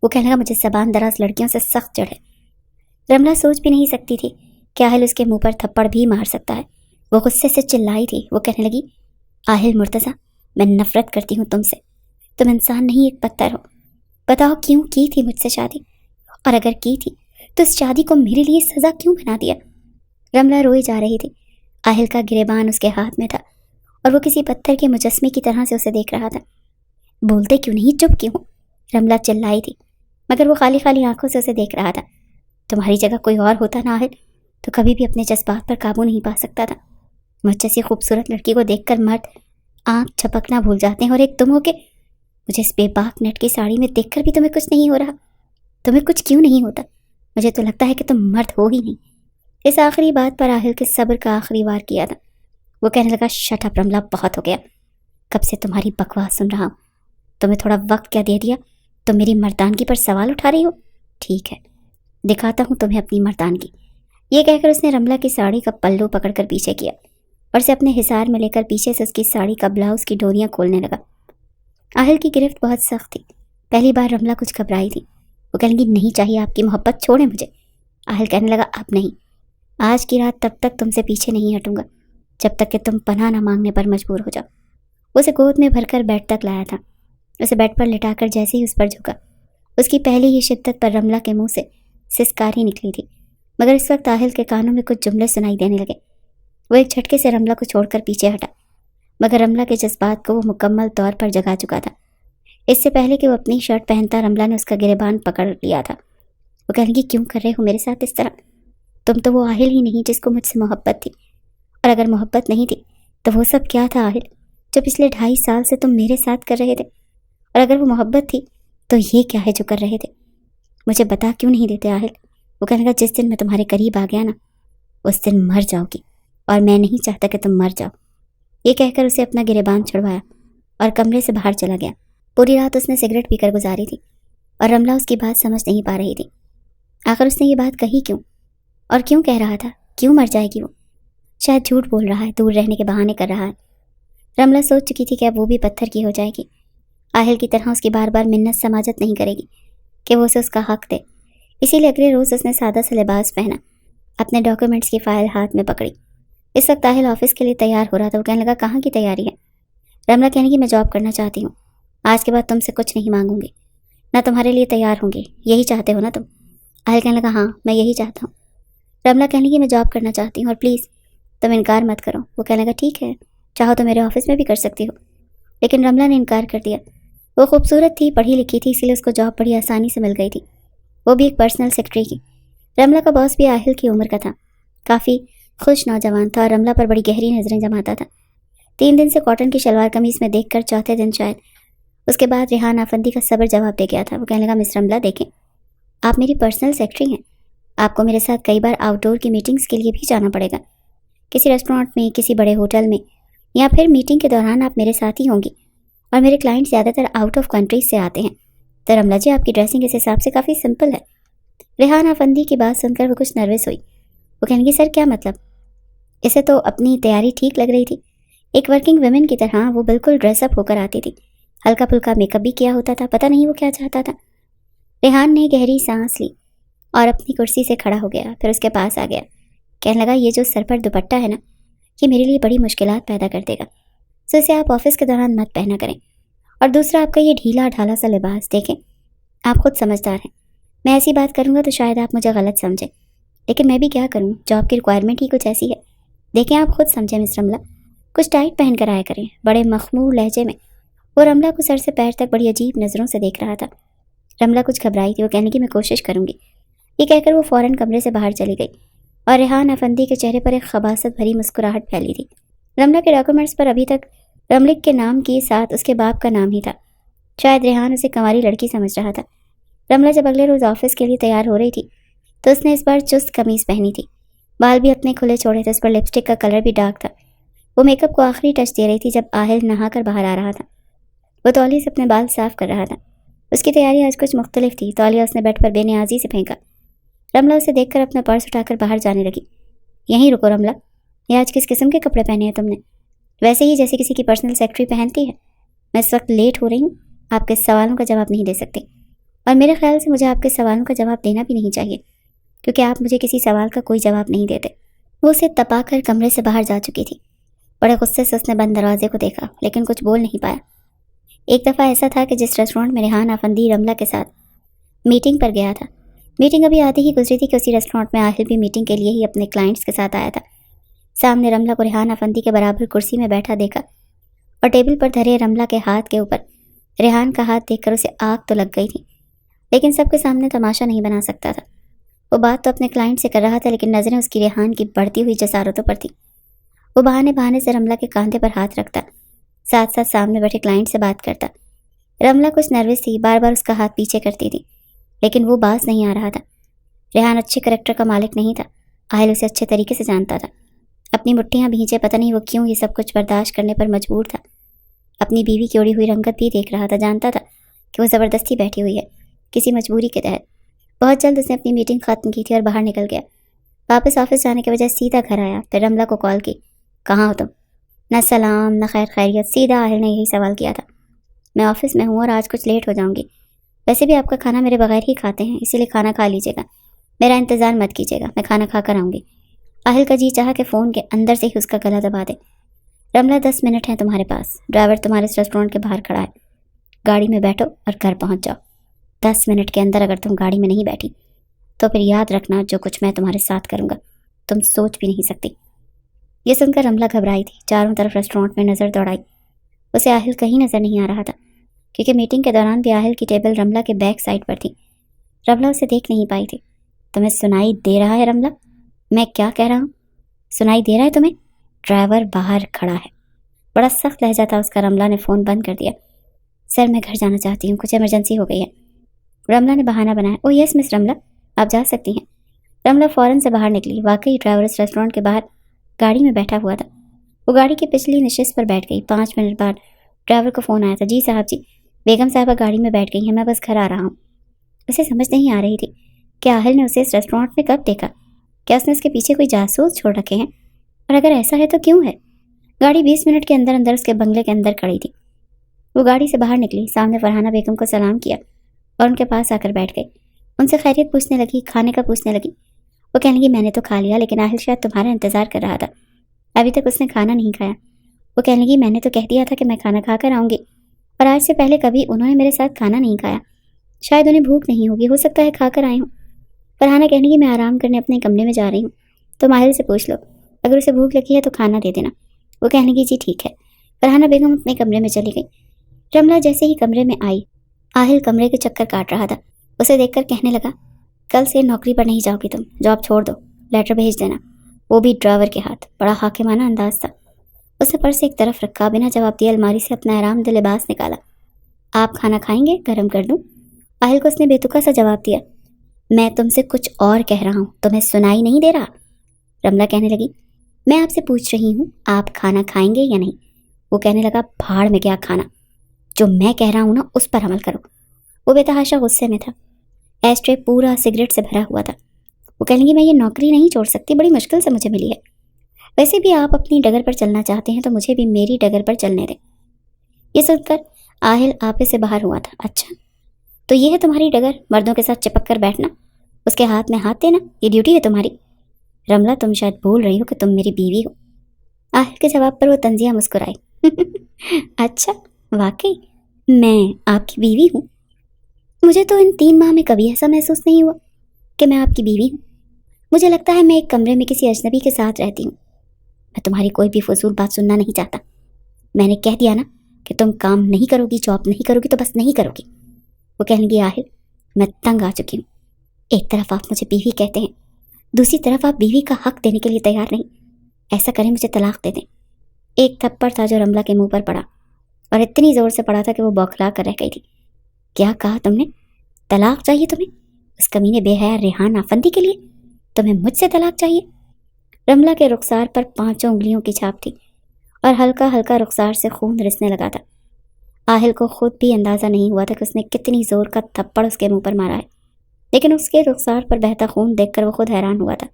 A: وہ کہنے لگا، مجھے زبان دراز لڑکیوں سے سخت چڑھ ہے۔ رملہ سوچ بھی نہیں سکتی تھی کہ آہل اس کے منہ پر تھپڑ بھی مار سکتا ہے۔ وہ غصے سے چلائی تھی۔ وہ کہنے لگی، آہل مرتضیٰ، میں نفرت کرتی ہوں تم سے، تم انسان نہیں، ایک پتھر ہو۔ بتاؤ کیوں کی تھی مجھ سے شادی؟ اور اگر کی تھی تو اس شادی کو میرے لیے سزا کیوں بنا دیا؟ رملہ روئی جا رہی تھی۔ آہل کا گریبان اس کے ہاتھ میں تھا اور وہ کسی پتھر کے مجسمے کی طرح سے اسے دیکھ رہا تھا۔ بولتے کیوں نہیں، چپ کیوں؟ رملہ چلائی تھی، مگر وہ خالی خالی آنکھوں سے اسے دیکھ رہا تھا۔ تمہاری جگہ کوئی اور ہوتا نا آہل، تو کبھی بھی اپنے جذبات پر قابو نہیں پا سکتا تھا۔ مجھ جیسی خوبصورت لڑکی کو دیکھ کر مرد آنکھ چھپکنا بھول جاتے ہیں، اور ایک تم ہو کے مجھے اس بے باک نیٹ کی ساڑی میں دیکھ کر بھی تمہیں کچھ نہیں ہو رہا۔ تمہیں کچھ کیوں نہیں ہوتا؟ مجھے تو لگتا ہے کہ تم مرد ہو ہی نہیں۔ اس آخری بات پر آہل کے صبر کا آخری وار کیا تھا۔ وہ کہنے لگا، شٹ اپ رملہ، بہت ہو گیا، کب سے تمہاری بکواس سن رہا ہوں۔ تمہیں تھوڑا وقت کیا دے دیا؟ تم میری مردانگی پر سوال اٹھا رہی ہو؟ ٹھیک ہے، دکھاتا ہوں تمہیں اپنی مردانگی۔ یہ کہہ کر اس نے رملہ کی ساڑی کا پلو پکڑ کر پیچھے کیا اور اسے اپنے حصار میں لے کر پیچھے سے اس کی ساڑی کا بلاؤز کی ڈوریاں کھولنے لگا۔ آہل کی گرفت بہت سخت تھی۔ پہلی بار رملہ کچھ گھبرائی تھی۔ وہ کہنے لگی، نہیں چاہیے آپ کی محبت، چھوڑیں مجھے۔ آہل کہنے لگا، اب نہیں، آج کی رات تب تک تم سے پیچھے نہیں ہٹوں گا جب تک کہ تم پناہ نہ مانگنے پر مجبور ہو جاؤ۔ اسے گود میں بھر کر بیڈ تک لایا تھا۔ اسے بیڈ پر لٹا کر جیسے ہی اس پر جھکا، اس کی پہلی ہی شدت پر رملہ کے منہ سے سسکاری نکلی تھی، مگر اس وقت آہل کے کانوں میں کچھ جملے سنائی دینے لگے۔ وہ ایک جھٹکے سے رملہ کو چھوڑ کر پیچھے ہٹا، مگر رملہ کے جذبات کو وہ مکمل طور پر جگا چکا تھا۔ اس سے پہلے کہ وہ اپنی شرٹ پہنتا، رملہ نے اس کا گریبان پکڑ لیا تھا۔ وہ کہنے لگی، کیوں کر رہے ہو میرے ساتھ اس طرح؟ تم تو وہ آہل ہی نہیں جس کو مجھ سے محبت تھی، اور اگر محبت نہیں تھی تو وہ سب کیا تھا آہل جو پچھلے 2.5 سال سے تم میرے ساتھ کر رہے تھے؟ اور اگر وہ محبت تھی تو یہ کیا ہے جو کر رہے تھے؟ مجھے بتا کیوں نہیں دیتے آہل؟ وہ کہنے لگا، جس دن میں تمہارے قریب آ گیا نا، اس دن مر جاؤ گی، اور میں نہیں چاہتا کہ تم مر جاؤ۔ یہ کہہ کر اسے اپنا گریبان چھڑوایا اور کمرے سے باہر چلا گیا۔ پوری رات اس نے سگریٹ پی کر گزاری تھی، اور رملہ اس کی بات سمجھ نہیں پا رہی تھی۔ آخر اس نے یہ بات کہی کیوں؟ اور کیوں کہہ رہا تھا؟ کیوں مر جائے گی وہ؟ شاید جھوٹ بول رہا ہے، دور رہنے کے بہانے کر رہا ہے۔ رملہ سوچ چکی تھی کہ اب وہ بھی پتھر کی ہو جائے گی، آہل کی طرح اس کی بار بار منت سماجت نہیں کرے گی کہ وہ اسے اس کا حق دے۔ اسی لیے اگلے روز اس نے سادہ سا لباس پہنا، اپنے ڈاکیومنٹس کی فائل ہاتھ میں پکڑی۔ اس وقت آہل آفس کے لیے تیار ہو رہا تھا۔ وہ کہنے لگا، کہاں کی تیاری ہے؟ رملہ کہنے کی، میں جاب کرنا چاہتی ہوں، آج کے بعد تم سے کچھ نہیں مانگوں گی، نہ تمہارے لیے تیار ہوں گی، یہی چاہتے ہو نا تم؟ آہل کہنے لگا، ہاں میں یہی چاہتا ہوں۔ رملہ کہنے کی، میں جاب کرنا چاہتی ہوں اور پلیز تم انکار مت کرو۔ وہ کہنے لگا، ٹھیک ہے، چاہو تو میرے آفس میں بھی کر سکتی ہو۔ لیکن رملہ نے انکار کر دیا۔ وہ خوبصورت تھی، پڑھی لکھی تھی، اسی لیے اس کو جاب بڑی آسانی سے مل گئی تھی، وہ بھی ایک پرسنل سیکرٹری کی۔ رملہ کا باس بھی آہل کی عمر کا تھا، کافی خوش نوجوان تھا اور رملہ پر بڑی گہری نظریں جماتا تھا۔ 3 دن سے کاٹن کی شلوار قمیض میں دیکھ کر چوتھے دن شاید اس کے بعد ریحان آفندی کا صبر جواب دے گیا تھا۔ وہ کہنے لگا، مس رملہ دیکھیں، آپ میری پرسنل سیکرٹری ہیں، آپ کو میرے ساتھ کئی بار آؤٹ ڈور کی میٹنگز کے لیے بھی جانا پڑے گا، کسی ریسٹورانٹ میں، کسی بڑے ہوٹل میں، یا پھر میٹنگ کے دوران آپ میرے ساتھ ہی ہوں گی، اور میرے کلائنٹ زیادہ تر آؤٹ آف کنٹریز سے آتے ہیں، تو رملہ جی آپ کی ڈریسنگ اس حساب سے کافی سمپل ہے۔ ریحان آفندی کی بات سن کر وہ کچھ نروس ہوئی۔ وہ کہنے کی، سر کیا مطلب؟ اسے تو اپنی تیاری ٹھیک لگ رہی تھی، ایک ورکنگ ویمن کی طرح وہ بالکل ڈریس اپ ہو کر آتی تھی، ہلکا پھلکا میک اپ بھی کیا ہوتا تھا، پتہ نہیں وہ کیا چاہتا تھا۔ ریحان نے گہری سانس لی اور اپنی کرسی سے کھڑا ہو گیا، پھر اس کے پاس آ گیا کہنے لگا یہ جو سر پر دوپٹہ ہے نا یہ میرے لیے بڑی مشکلات پیدا کر دے گا، سو اسے آپ آفس کے دوران مت پہنا کریں، اور دوسرا آپ کا یہ ڈھیلا ڈھالا سا لباس دیکھیں، آپ خود سمجھدار ہیں، میں ایسی بات کروں گا تو شاید آپ مجھے غلط سمجھیں، لیکن میں بھی کیا کروں، جاب کی ریکوائرمنٹ ہی کچھ ایسی ہے۔ دیکھیں آپ خود سمجھیں مس رملہ، کچھ ٹائٹ پہن کر آیا کریں۔ بڑے مخمور لہجے میں وہ رملہ کو سر سے پیر تک بڑی عجیب نظروں سے دیکھ رہا تھا۔ رملہ کچھ گھبرائی تھی، وہ کہنے کی میں کوشش کروں گی، یہ کہہ کر وہ فوراً کمرے سے باہر چلی گئی، اور ریحان افندی کے چہرے پر ایک خباثت بھری مسکراہٹ پھیلی تھی۔ رملہ کے ڈاکومنٹس پر ابھی تک رملک کے نام کے ساتھ اس کے باپ کا نام ہی تھا، شاید ریحان اسے کنواری لڑکی سمجھ رہا تھا۔ رملہ جب اگلے روز آفس کے لیے تیار ہو رہی تھی تو اس نے اس بار چست قمیض پہنی تھی، بال بھی اپنے کھلے چھوڑے تھے، اس پر لپسٹک کا کلر بھی ڈارک تھا۔ وہ میک اپ کو آخری ٹچ دے رہی تھی جب آہل نہا کر باہر آ رہا تھا۔ وہ تولیے سے اپنے بال صاف کر رہا تھا، اس کی تیاری آج کچھ مختلف تھی۔ تولیہ اس نے بیڈ پر بے نیازی سے پھینکا۔ رملہ اسے دیکھ کر اپنا پرس اٹھا کر باہر جانے لگی۔ یہیں رکو رملہ، یہ آج کس قسم کے کپڑے پہنے ہیں تم نے؟ ویسے ہی جیسے کسی کی پرسنل سیکرٹری پہنتی ہے۔ میں اس وقت لیٹ ہو رہی ہوں، آپ کے سوالوں کا جواب نہیں دے سکتی، اور میرے خیال سے مجھے آپ کے سوالوں کا جواب دینا بھی نہیں چاہیے، کیونکہ آپ مجھے کسی سوال کا کوئی جواب نہیں دیتے۔ وہ اسے تپا کر کمرے سے باہر جا چکی تھی۔ بڑے غصے سے اس نے بند دروازے کو دیکھا، لیکن کچھ بول نہیں پایا۔ ایک دفعہ ایسا تھا کہ جس ریسٹورینٹ میں ریحان افندی رملہ کے ساتھ میٹنگ پر گیا تھا، میٹنگ ابھی آتی ہی گزری تھی کہ اسی ریسٹورینٹ میں آہل بھی میٹنگ کے لیے ہی اپنے کلائنٹس کے ساتھ آیا تھا۔ سامنے رملہ کو ریحان افندی کے برابر کرسی میں بیٹھا دیکھا، اور ٹیبل پر دھرے رملہ کے ہاتھ کے اوپر ریحان کا ہاتھ دیکھ کر اسے آگ تو لگ گئی تھی، لیکن سب کے سامنے تماشا نہیں بنا سکتا تھا۔ وہ بات تو اپنے کلائنٹ سے کر رہا تھا، لیکن نظریں اس کی ریحان کی بڑھتی ہوئی جسارتوں پر تھیں۔ وہ بہانے سے رملہ کے کاندھے پر ہاتھ رکھتا، ساتھ ساتھ سامنے بیٹھے کلائنٹ سے بات کرتا۔ رملہ کچھ نروس تھی، بار بار اس کا ہاتھ پیچھے کرتی تھی، لیکن وہ باز نہیں آ رہا تھا۔ ریحان اچھے کریکٹر کا مالک نہیں تھا، آہل اسے اچھے طریقے سے جانتا تھا۔ اپنی مٹھیاں بھینچے، پتہ نہیں وہ کیوں یہ سب کچھ برداشت کرنے پر مجبور تھا۔ اپنی بیوی کی اڑی ہوئی رنگت بھی دیکھ رہا تھا، جانتا تھا کہ وہ زبردستی بیٹھی ہوئی ہے کسی مجبوری کے تحت۔ بہت جلد اس نے اپنی میٹنگ ختم کی تھی اور باہر نکل گیا۔ واپس آفس جانے کے بجائے سیدھا گھر آیا، پھر رملہ کو کال کی۔ کہاں ہو تم؟ نہ سلام نہ خیر خیریت، سیدھا آہل نے یہی سوال کیا تھا۔ میں آفس میں ہوں اور آج کچھ لیٹ ہو جاؤں گی، ویسے بھی آپ کا کھانا میرے بغیر ہی کھاتے ہیں، اسی لیے کھانا کھا لیجیے گا، میرا انتظار مت کیجیے گا، میں کھانا کھا کر آؤں گی۔ آہل کا جی چاہا کہ فون کے اندر سے ہی اس کا گلا دبا دے۔ رملہ 10 منٹ ہیں تمہارے پاس، ڈرائیور تمہارے اس ریسٹورینٹ کے باہر کھڑا ہے، گاڑی میں بیٹھو اور گھر پہنچ جاؤ۔ 10 منٹ کے اندر اگر تم گاڑی میں نہیں بیٹھی تو پھر یاد رکھنا جو کچھ میں تمہارے ساتھ کروں گا تم سوچ بھی نہیں سکتی۔ یہ سن کر رملہ گھبرائی تھی، چاروں طرف ریسٹورینٹ میں نظر دوڑائی۔ اسے آہل کہیں نظر نہیں آ رہا تھا، کیونکہ میٹنگ کے دوران بھی آہل کی ٹیبل رملہ کے بیک سائڈ پر تھی۔ رملہ اسے دیکھ نہیں پائی تھی۔ تمہیں سنائی دے رہا ہے رملہ؟ میں کیا کہہ رہا ہوں؟ سنائی دے رہا ہے تمہیں؟ ڈرائیور باہر کھڑا ہے۔ بڑا سخت لہجہ تھا اس کا۔ رملہ نے فون بند کر دیا۔ سر میں گھر جانا چاہتی ہوں، کچھ ایمرجنسی ہو گئی ہے۔ رملہ نے بہانہ بنایا۔ او یس مس رملہ، آپ جا سکتی ہیں۔ رملہ فوراً سے باہر نکلی۔ واقعی ڈرائیور اس ریسٹورینٹ کے باہر گاڑی میں بیٹھا ہوا تھا۔ وہ گاڑی کی پچھلی نشست پر بیٹھ گئی۔ 5 منٹ بعد ڈرائیور کو فون آیا تھا۔ جی صاحب جی، بیگم صاحبہ گاڑی میں بیٹھ گئی ہیں، میں بس گھر آ رہا ہوں۔ اسے سمجھ نہیں آ رہی تھی کہ آہل نے اسے اس ریسٹورینٹ میں کب دیکھا؟ کیا اس نے اس کے پیچھے کوئی جاسوس چھوڑ رکھے ہیں؟ اور اگر ایسا ہے تو کیوں ہے؟ گاڑی 20 منٹ کے اندر اندر اس کے بنگلے کے اندر کھڑی تھی۔ وہ گاڑی سے باہر نکلی، سامنے فرحانہ بیگم کو سلام کیا اور ان کے پاس آ کر بیٹھ گئی۔ ان سے خیریت پوچھنے لگی، کھانے کا پوچھنے لگی۔ وہ کہنے لگی میں نے تو کھا لیا، لیکن آہل شاید تمہارا انتظار کر رہا تھا، ابھی تک اس نے کھانا نہیں کھایا۔ وہ کہنے لگی میں نے تو کہہ دیا تھا کہ میں کھانا کھا کر آؤں گی، اور آج سے پہلے کبھی انہوں نے میرے ساتھ کھانا نہیں کھایا، شاید انہیں بھوک نہیں ہوگی، ہو سکتا ہے کھا کر آئے ہوں۔ فرحانہ کہنے لگی میں آرام کرنے اپنے کمرے میں جا رہی ہوں، تم آہل سے پوچھ لو، اگر اسے بھوک لگی ہے تو کھانا دے دینا۔ وہ کہنے لگی جی ٹھیک ہے۔ فرحانہ بیگم اپنے کمرے میں چلی گئی۔ رملہ جیسے ہی کمرے میں آئی، آہل کمرے کے چکر کاٹ رہا تھا۔ اسے دیکھ کر کہنے لگا کل سے نوکری پر نہیں جاؤ گی تم، جاب چھوڑ دو، لیٹر بھیج دینا، وہ بھی ڈرائیور کے ہاتھ۔ بڑا حاکمانہ انداز تھا۔ اس نے پرس ایک طرف رکھا، بنا جواب دیے الماری سے اپنا آرام دہ لباس نکالا۔ آپ کھانا کھائیں گے؟ گرم کر دوں؟ آہل کو اس نے بے تکا سا جواب دیا۔ میں تم سے کچھ اور کہہ رہا ہوں، تمہیں سنائی نہیں دے رہا؟ رملہ کہنے لگی میں آپ سے پوچھ رہی ہوں آپ کھانا کھائیں گے یا نہیں؟ وہ کہنے لگا بھاڑ میں گیا کھانا، جو میں کہہ رہا ہوں نا اس پر عمل کرو۔ وہ بے تحاشا غصے میں تھا۔ ایس ٹرے پورا سگریٹ سے بھرا ہوا تھا۔ وہ کہنے لگی میں یہ نوکری نہیں چھوڑ سکتی، بڑی مشکل سے مجھے ملی ہے، ویسے بھی آپ اپنی ڈگر پر چلنا چاہتے ہیں تو مجھے بھی میری ڈگر پر چلنے دیں۔ یہ سن کر آہل آپے سے باہر ہوا تھا۔ اچھا تو یہ ہے تمہاری ڈگر، مردوں کے ساتھ چپک کر بیٹھنا، اس کے ہاتھ میں ہاتھ دینا، یہ ڈیوٹی ہے تمہاری؟ رملہ تم شاید بھول رہی ہو کہ تم میری بیوی ہو۔ آہل کے جواب پر وہ طنزیہ مسکرائی۔ اچھا، واقعی میں آپ کی بیوی ہوں؟ مجھے تو ان 3 ماہ میں کبھی ایسا محسوس نہیں ہوا کہ میں آپ کی بیوی ہوں۔ مجھے لگتا ہے میں ایک کمرے میں کسی اجنبی کے ساتھ رہتی ہوں۔ میں تمہاری کوئی بھی فضول بات سننا نہیں چاہتا۔ میں نے کہہ دیا نا کہ تم کام نہیں کرو گی، جاب نہیں کرو گی تو بس نہیں کرو گی۔ وہ کہنے لگی، آہل میں تنگ آ چکی ہوں۔ ایک طرف آپ مجھے بیوی کہتے ہیں، دوسری طرف آپ بیوی کا حق دینے کے لیے تیار نہیں۔ ایسا کریں مجھے طلاق دے دیں۔ ایک تھپڑ تھا جو رملہ کے منہ پر پڑا، اور اتنی زور سے پڑا تھا کہ وہ بوکھلا کر رہ گئی تھی۔ کیا کہا تم نے؟ طلاق چاہیے تمہیں؟ اس کمینے بے حیا ریحان آفندی کے لیے تمہیں مجھ سے طلاق چاہیے؟ رملہ کے رخسار پر 5 انگلیوں کی چھاپ تھی اور ہلکا ہلکا رخسار سے خون رسنے لگا تھا۔ آہل کو خود بھی اندازہ نہیں ہوا تھا کہ اس نے کتنی زور کا تھپڑ اس کے منہ پر مارا ہے، لیکن اس کے رخسار پر بہتا خون دیکھ کر وہ خود حیران ہوا تھا۔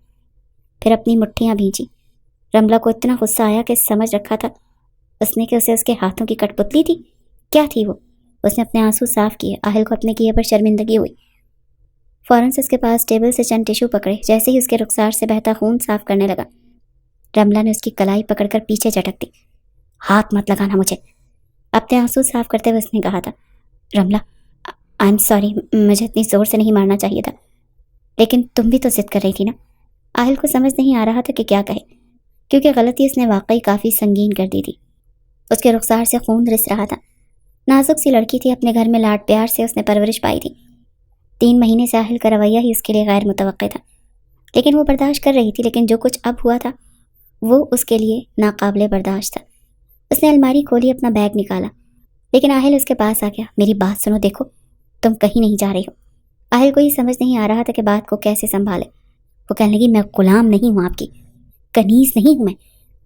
A: پھر اپنی مٹھیاں بھینچی۔ رملہ کو اتنا غصہ آیا کہ سمجھ رکھا تھا اس نے کہ اسے اس کے ہاتھوں کی کٹ پتلی تھی۔ کیا تھی وہ؟ اس نے اپنے آنسو صاف کیے۔ آہل کو اپنے کیے پر شرمندگی ہوئی۔ فوراً سے اس کے پاس ٹیبل سے چند ٹیشو پکڑے۔ جیسے ہی اس کے رخسار سے بہتا خون صاف کرنے لگا، رملہ نے اس کی کلائی پکڑ کر پیچھے جھٹک دی۔ ہاتھ مت لگانا مجھے، اپنے آنسو صاف کرتے ہوئے اس نے کہا تھا۔ رملہ آئی ایم سوری، مجھے اتنی زور سے نہیں مارنا چاہیے تھا، لیکن تم بھی تو ضد کر رہی تھی نا۔ آہل کو سمجھ نہیں آ رہا تھا کہ کیا کہے، کیونکہ غلطی اس نے واقعی کافی سنگین کر دی تھی۔ اس کے رخسار سے خون رس رہا تھا۔ نازک سی لڑکی تھی، اپنے گھر میں لاڈ پیار سے اس نے پرورش پائی تھی۔ 3 مہینے سے آہل کا رویہ ہی اس کے لیے غیر متوقع تھا، لیکن وہ برداشت کر رہی تھی۔ لیکن جو کچھ اب ہوا تھا وہ اس کے لیے ناقابل برداشت تھا۔ اس نے الماری کھولی، اپنا بیگ نکالا، لیکن آہل اس کے پاس آ گیا۔ میری بات سنو، دیکھو تم کہیں نہیں جا رہی ہو۔ آہل کو یہ سمجھ نہیں آ رہا تھا کہ بات کو کیسے سنبھالے۔ وہ کہنے لگی، میں غلام نہیں ہوں آپ کی، کنیز نہیں ہوں میں۔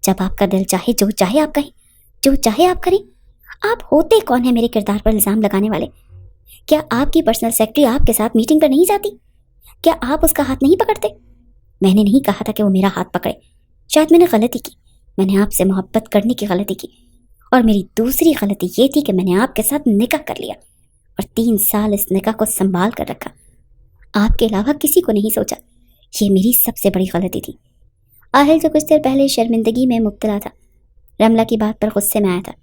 A: جب آپ کا دل چاہے جو چاہے آپ کہیں، جو چاہے آپ کریں۔ آپ ہوتے کون ہیں میرے کردار پر الزام لگانے والے؟ کیا آپ کی پرسنل سیکرٹری آپ کے ساتھ میٹنگ پر نہیں جاتی؟ کیا آپ اس کا ہاتھ نہیں پکڑتے؟ میں نے نہیں کہا تھا کہ وہ میرا ہاتھ پکڑے۔ شاید میں نے غلطی کی، میں نے آپ سے محبت کرنے کی غلطی کی، اور میری دوسری غلطی یہ تھی کہ میں نے آپ کے ساتھ نکاح کر لیا اور 3 سال اس نکاح کو سنبھال کر رکھا۔ آپ کے علاوہ کسی کو نہیں سوچا۔ یہ میری سب سے بڑی غلطی تھی۔ آہل جو کچھ دیر پہلے شرمندگی میں مبتلا تھا، رملہ کی بات پر غصے میں آیا تھا۔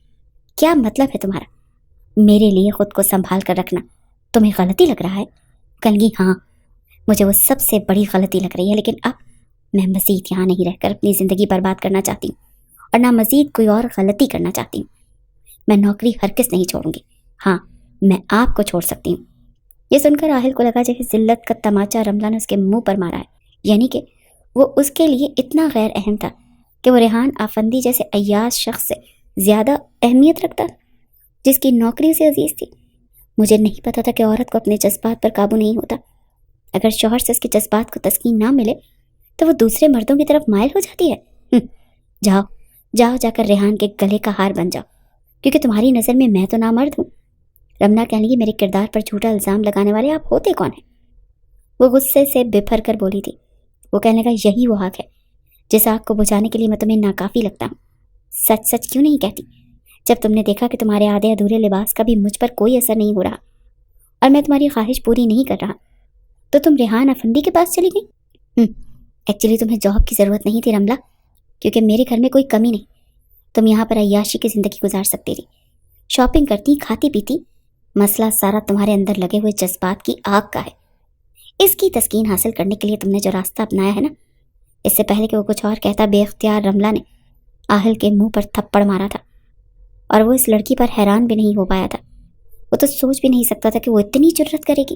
A: کیا مطلب ہے تمہارا؟ میرے لیے خود کو سنبھال کر رکھنا تمہیں غلطی لگ رہا ہے؟ کلگی، ہاں مجھے وہ سب سے بڑی غلطی لگ رہی ہے، لیکن اب میں مزید یہاں نہیں رہ کر اپنی زندگی برباد کرنا چاہتی ہوں، اور نہ مزید کوئی اور غلطی کرنا چاہتی ہوں۔ میں نوکری ہرگز نہیں چھوڑوں گی۔ ہاں، میں آپ کو چھوڑ سکتی ہوں۔ یہ سن کر آہل کو لگا جیسے ذلت کا تماچا رملہ نے اس کے منہ پر مارا ہے، یعنی کہ وہ اس کے لیے اتنا غیر اہم تھا کہ وہ ریحان آفندی جیسے عیاش شخص سے زیادہ اہمیت رکھتا، جس کی نوکری اسے عزیز تھی۔ مجھے نہیں پتا تھا کہ عورت کو اپنے جذبات پر قابو نہیں ہوتا۔ اگر شوہر سے اس کے جذبات کو تسکین نہ ملے تو وہ دوسرے مردوں کی طرف مائل ہو جاتی ہے۔ جاؤ جاؤ، جا کر ریحان کے گلے کا ہار بن جاؤ، کیونکہ تمہاری نظر میں تو نامرد ہوں۔ رملہ کہنے لگی، میرے کردار پر جھوٹا الزام لگانے والے آپ ہوتے کون ہیں؟ وہ غصے سے بپھر کر بولی تھی۔ وہ کہنے لگا، یہی وہ آگ ہے جس آگ کو بجھانے کے لیے میں تمہیں ناکافی لگتا ہوں۔ سچ سچ کیوں نہیں کہتی؟ جب تم نے دیکھا کہ تمہارے آدھے ادھورے لباس کا بھی مجھ پر کوئی اثر نہیں ہو رہا اور میں تمہاری خواہش پوری نہیں کر رہا، تو تم ریحان افندی کے پاس چلی گئی۔ ایکچولی تمہیں جاب کی ضرورت نہیں تھی رملہ، کیونکہ میرے گھر میں کوئی کمی نہیں۔ تم یہاں پر عیاشی کی زندگی گزار سکتی تھی، شاپنگ کرتی، کھاتی پیتی۔ مسئلہ سارا تمہارے اندر لگے ہوئے جذبات کی آگ کا ہے۔ اس کی تسکین حاصل کرنے کے لیے تم نے جو راستہ اپنایا ہے نا، اس سے پہلے کہ وہ کچھ اور کہتا، بے اختیار رملہ نے آہل کے منہ پر تھپڑ مارا تھا، اور وہ اس لڑکی پر حیران بھی نہیں ہو پایا تھا۔ وہ تو سوچ بھی نہیں سکتا تھا کہ وہ اتنی جرأت کرے گی۔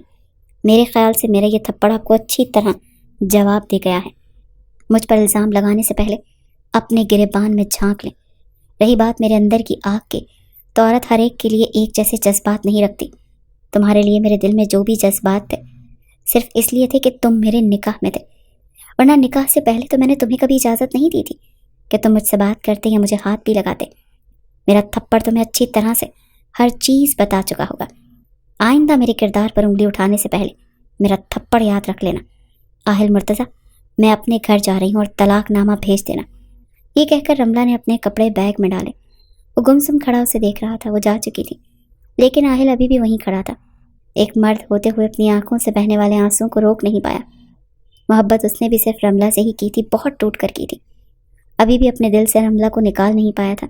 A: میرے خیال سے میرا یہ تھپڑ آپ کو اچھی طرح جواب دے گیا ہے۔ مجھ پر الزام لگانے سے پہلے اپنے گریبان میں جھانک لیں۔ رہی بات میرے اندر کی آگ کے، تو عورت ہر ایک کے لیے ایک جیسے جذبات نہیں رکھتی۔ تمہارے لیے میرے دل میں جو بھی جذبات تھے صرف اس لیے تھے کہ تم میرے نکاح میں تھے، ورنہ نکاح سے پہلے تو میں نے تمہیں کبھی اجازت نہیں دی تھی کہ تم مجھ سے بات کرتے یا مجھے ہاتھ بھی لگاتے۔ میرا تھپڑ تمہیں اچھی طرح سے ہر چیز بتا چکا ہوگا۔ آئندہ میرے کردار پر انگلی اٹھانے سے پہلے میرا تھپڑ یاد رکھ لینا۔ آہل مرتضیٰ، میں اپنے گھر جا رہی ہوں اور طلاق نامہ بھیج دینا۔ یہ کہہ کر رملہ نے اپنے کپڑے بیگ میں ڈالے۔ وہ گمسم کھڑا اسے دیکھ رہا تھا۔ وہ جا چکی تھی، لیکن آہل ابھی بھی وہیں کھڑا تھا۔ ایک مرد ہوتے ہوئے اپنی آنکھوں سے بہنے والے آنسوؤں کو روک نہیں پایا۔ محبت اس نے بھی صرف رملہ سے ہی کی تھی، بہت ٹوٹ کر کی تھی۔ ابھی بھی اپنے دل سے رملہ کو نکال نہیں پایا تھا۔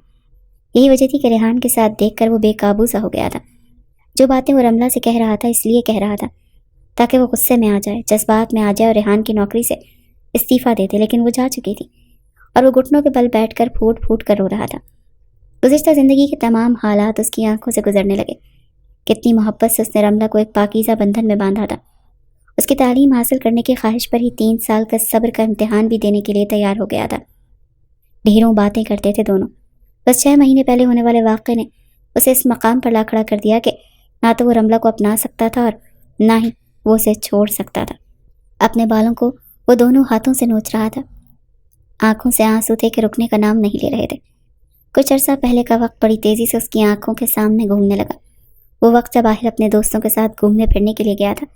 A: یہی وجہ تھی کہ ریحان کے ساتھ دیکھ کر وہ بے قابو سا ہو گیا تھا۔ جو باتیں وہ رملہ سے کہہ رہا تھا اس لیے کہہ رہا تھا تاکہ وہ غصے میں آ جائے، جذبات میں آ جائے اور ریحان کی نوکری سے استعفیٰ دے دے، لیکن وہ جا چکی تھی اور وہ گھٹنوں کے بل بیٹھ کر پھوٹ پھوٹ کر رو رہا تھا۔ گزشتہ زندگی کے تمام حالات اس کی آنکھوں سے گزرنے لگے۔ کتنی محبت سے اس نے رملہ کو ایک پاکیزہ بندھن میں باندھا تھا۔ اس کی تعلیم حاصل کرنے کی خواہش پر ہی 3 سال کا صبر کا امتحان بھی دینے کے لیے تیار ہو گیا تھا۔ ڈھیروں باتیں کرتے تھے دونوں، بس 6 مہینے پہلے ہونے والے واقعے نے اسے اس مقام پر لا کھڑا کر دیا کہ نہ تو وہ رملہ کو اپنا سکتا تھا اور نہ ہی وہ اسے چھوڑ سکتا تھا۔ اپنے بالوں کو وہ دونوں ہاتھوں سے نوچ رہا تھا۔ آنکھوں سے آنسو تھے کہ رکنے کا نام نہیں لے رہے تھے۔ کچھ عرصہ پہلے کا وقت بڑی تیزی سے اس کی آنکھوں کے سامنے گھومنے لگا۔ وہ وقت جب آہل اپنے دوستوں کے ساتھ گھومنے پھرنے کے لیے گیا تھا۔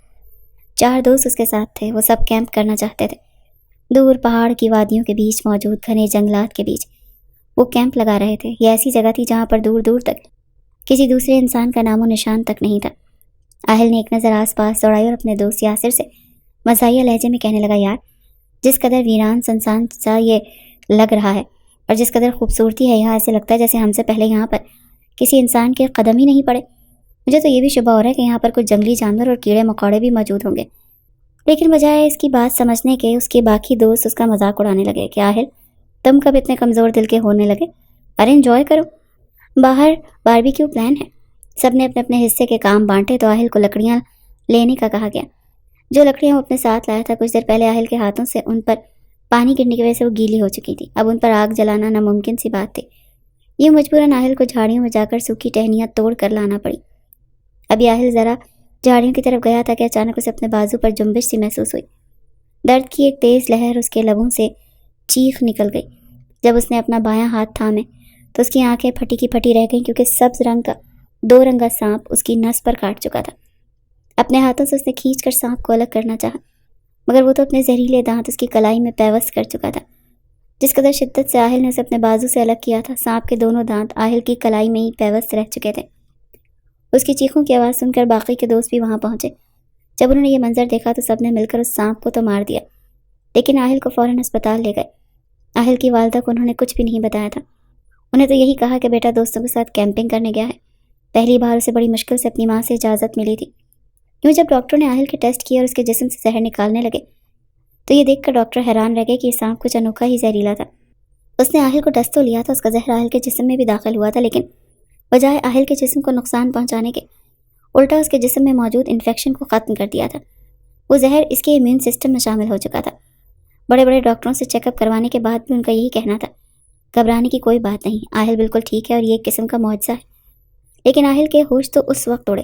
A: 4 دوست اس کے ساتھ تھے۔ وہ سب کیمپ کرنا چاہتے تھے، دور پہاڑ کی وادیوں کے بیچ موجود گھنے جنگلات کے بیچ وہ کیمپ لگا رہے تھے۔ یہ ایسی جگہ تھی جہاں پر دور دور تک کسی دوسرے انسان کا نام و نشان تک نہیں تھا۔ آہل نے ایک نظر آس پاس دوڑائی اور اپنے دوست یاسر سے مزاحیہ لہجے میں کہنے لگا، یار جس قدر ویران سنسان سا یہ لگ رہا ہے اور جس قدر خوبصورتی ہے یہاں، ایسے لگتا ہے جیسے ہم سے پہلے یہاں پر کسی انسان کے قدم ہی نہیں پڑے۔ مجھے تو یہ بھی شبہ ہو رہا ہے کہ یہاں پر کچھ جنگلی جانور اور کیڑے مکوڑے بھی موجود ہوں گے۔ لیکن بجائے اس کی بات سمجھنے کے اس کے باقی دوست اس کا مذاق اڑانے لگے کہ آہل تم کب اتنے کمزور دل کے ہونے لگے؟ ارے انجوائے کرو، باہر باربیکیو پلان ہے۔ سب نے اپنے اپنے حصے کے کام بانٹے تو آہل کو لکڑیاں لینے کا کہا گیا۔ جو لکڑیاں وہ اپنے ساتھ لایا تھا، کچھ دیر پہلے آہل کے ہاتھوں سے ان پر پانی گرنے کی وجہ سے وہ گیلی ہو چکی تھی۔ اب ان پر آگ جلانا ناممکن سی بات تھی۔ یہ مجبوراً آہل کو جھاڑیوں میں جا کر سوکھی ٹہنیاں توڑ کر لانا پڑی۔ ابھی آہل ذرا جھاڑیوں کی طرف گیا تھا کہ اچانک اسے اپنے بازو پر جنبش سی محسوس ہوئی۔ درد کی ایک تیز لہر اس کے لبوں سے چیخ نکل گئی۔ جب اس نے اپنا بایاں ہاتھ تھامے تو اس کی آنکھیں پھٹی کی پھٹی رہ گئیں، کیونکہ سبز رنگ کا 2 رنگا سانپ اس کی نس پر کاٹ چکا تھا۔ اپنے ہاتھوں سے اس نے کھینچ کر سانپ کو الگ کرنا چاہا، مگر وہ تو اپنے زہریلے دانت اس کی کلائی میں پیوست کر چکا تھا۔ جس قدر شدت سے آہل نے اسے اپنے بازو سے الگ کیا تھا، سانپ کے دونوں دانت آہل کی کلائی میں ہی پیوست رہ چکے تھے۔ اس کی چیخوں کی آواز سن کر باقی کے دوست بھی وہاں پہنچے۔ جب انہوں نے یہ منظر دیکھا تو سب نے مل کر اس سانپ کو تو مار دیا، لیکن آہل کو فوراً اسپتال لے گئے۔ آہل کی والدہ کو انہوں نے کچھ بھی نہیں بتایا تھا۔ انہیں تو یہی کہا کہ بیٹا دوستوں کے ساتھ کیمپنگ کرنے گیا ہے۔ پہلی بار اسے بڑی مشکل سے اپنی ماں سے اجازت ملی تھی۔ یوں جب ڈاکٹر نے آہل کے ٹیسٹ کیے اور اس کے جسم سے زہر نکالنے لگے تو یہ دیکھ کر ڈاکٹر حیران رہ گئے کہ یہ سانپ کچھ انوکھا ہی زہریلا تھا۔ اس نے آہل کو ڈس تو لیا تھا، اس کا زہر آہل کے جسم میں بھی داخل ہوا تھا، لیکن بجائے آہل کے جسم کو نقصان پہنچانے کے الٹا اس کے جسم میں موجود انفیکشن کو ختم کر دیا تھا۔ وہ زہر اس کے امیون سسٹم میں شامل ہو چکا تھا۔ بڑے بڑے ڈاکٹروں سے چیک اپ کروانے کے بعد بھی ان کا یہی کہنا تھا، گھبرانے کی کوئی بات نہیں، آہل بالکل ٹھیک ہے اور یہ ایک قسم کا معجزہ ہے۔ لیکن آہل کے ہوش تو اس وقت اڑے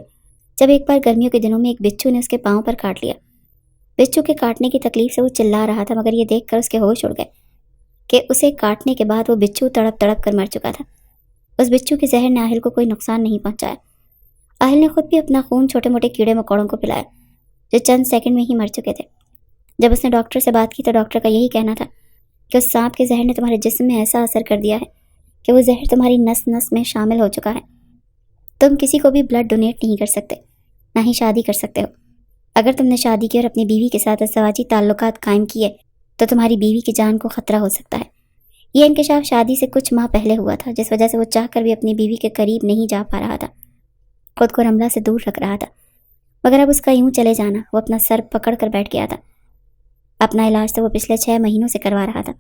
A: جب ایک بار گرمیوں کے دنوں میں ایک بچھو نے اس کے پاؤں پر کاٹ لیا۔ بچھو کے کاٹنے کی تکلیف سے وہ چلا رہا تھا، مگر یہ دیکھ کر اس کے ہوش اڑ گئے کہ اسے کاٹنے کے بعد وہ بچھو تڑپ تڑپ کر مر چکا تھا۔ اس بچھو کے زہر نے آہل کو کوئی نقصان نہیں پہنچایا۔ آہل نے خود بھی اپنا خون چھوٹے موٹے کیڑے مکوڑوں کو پلایا جو چند سیکنڈ میں ہی مر چکے تھے۔ جب اس نے ڈاکٹر سے بات کی تو ڈاکٹر کا یہی کہنا تھا کہ اس سانپ کے زہر نے تمہارے جسم میں ایسا اثر کر دیا ہے کہ وہ زہر تمہاری نس نس میں شامل ہو چکا ہے۔ تم کسی کو بھی بلڈ ڈونیٹ نہیں کر سکتے، نہ ہی شادی کر سکتے ہو۔ اگر تم نے شادی کی اور اپنی بیوی کے ساتھ ازدواجی تعلقات قائم کیے تو تمہاری بیوی کی جان کو خطرہ ہو سکتا ہے۔ یہ انکشاف شادی سے کچھ ماہ پہلے ہوا تھا، جس وجہ سے وہ چاہ کر بھی اپنی بیوی کے قریب نہیں جا پا رہا تھا، خود کو رملہ سے دور رکھ رہا تھا۔ مگر اب اس کا یوں چلے جانا، وہ اپنا سر پکڑ کر بیٹھ گیا تھا۔ اپنا علاج تو وہ پچھلے 6 مہینوں سے کروا رہا تھا۔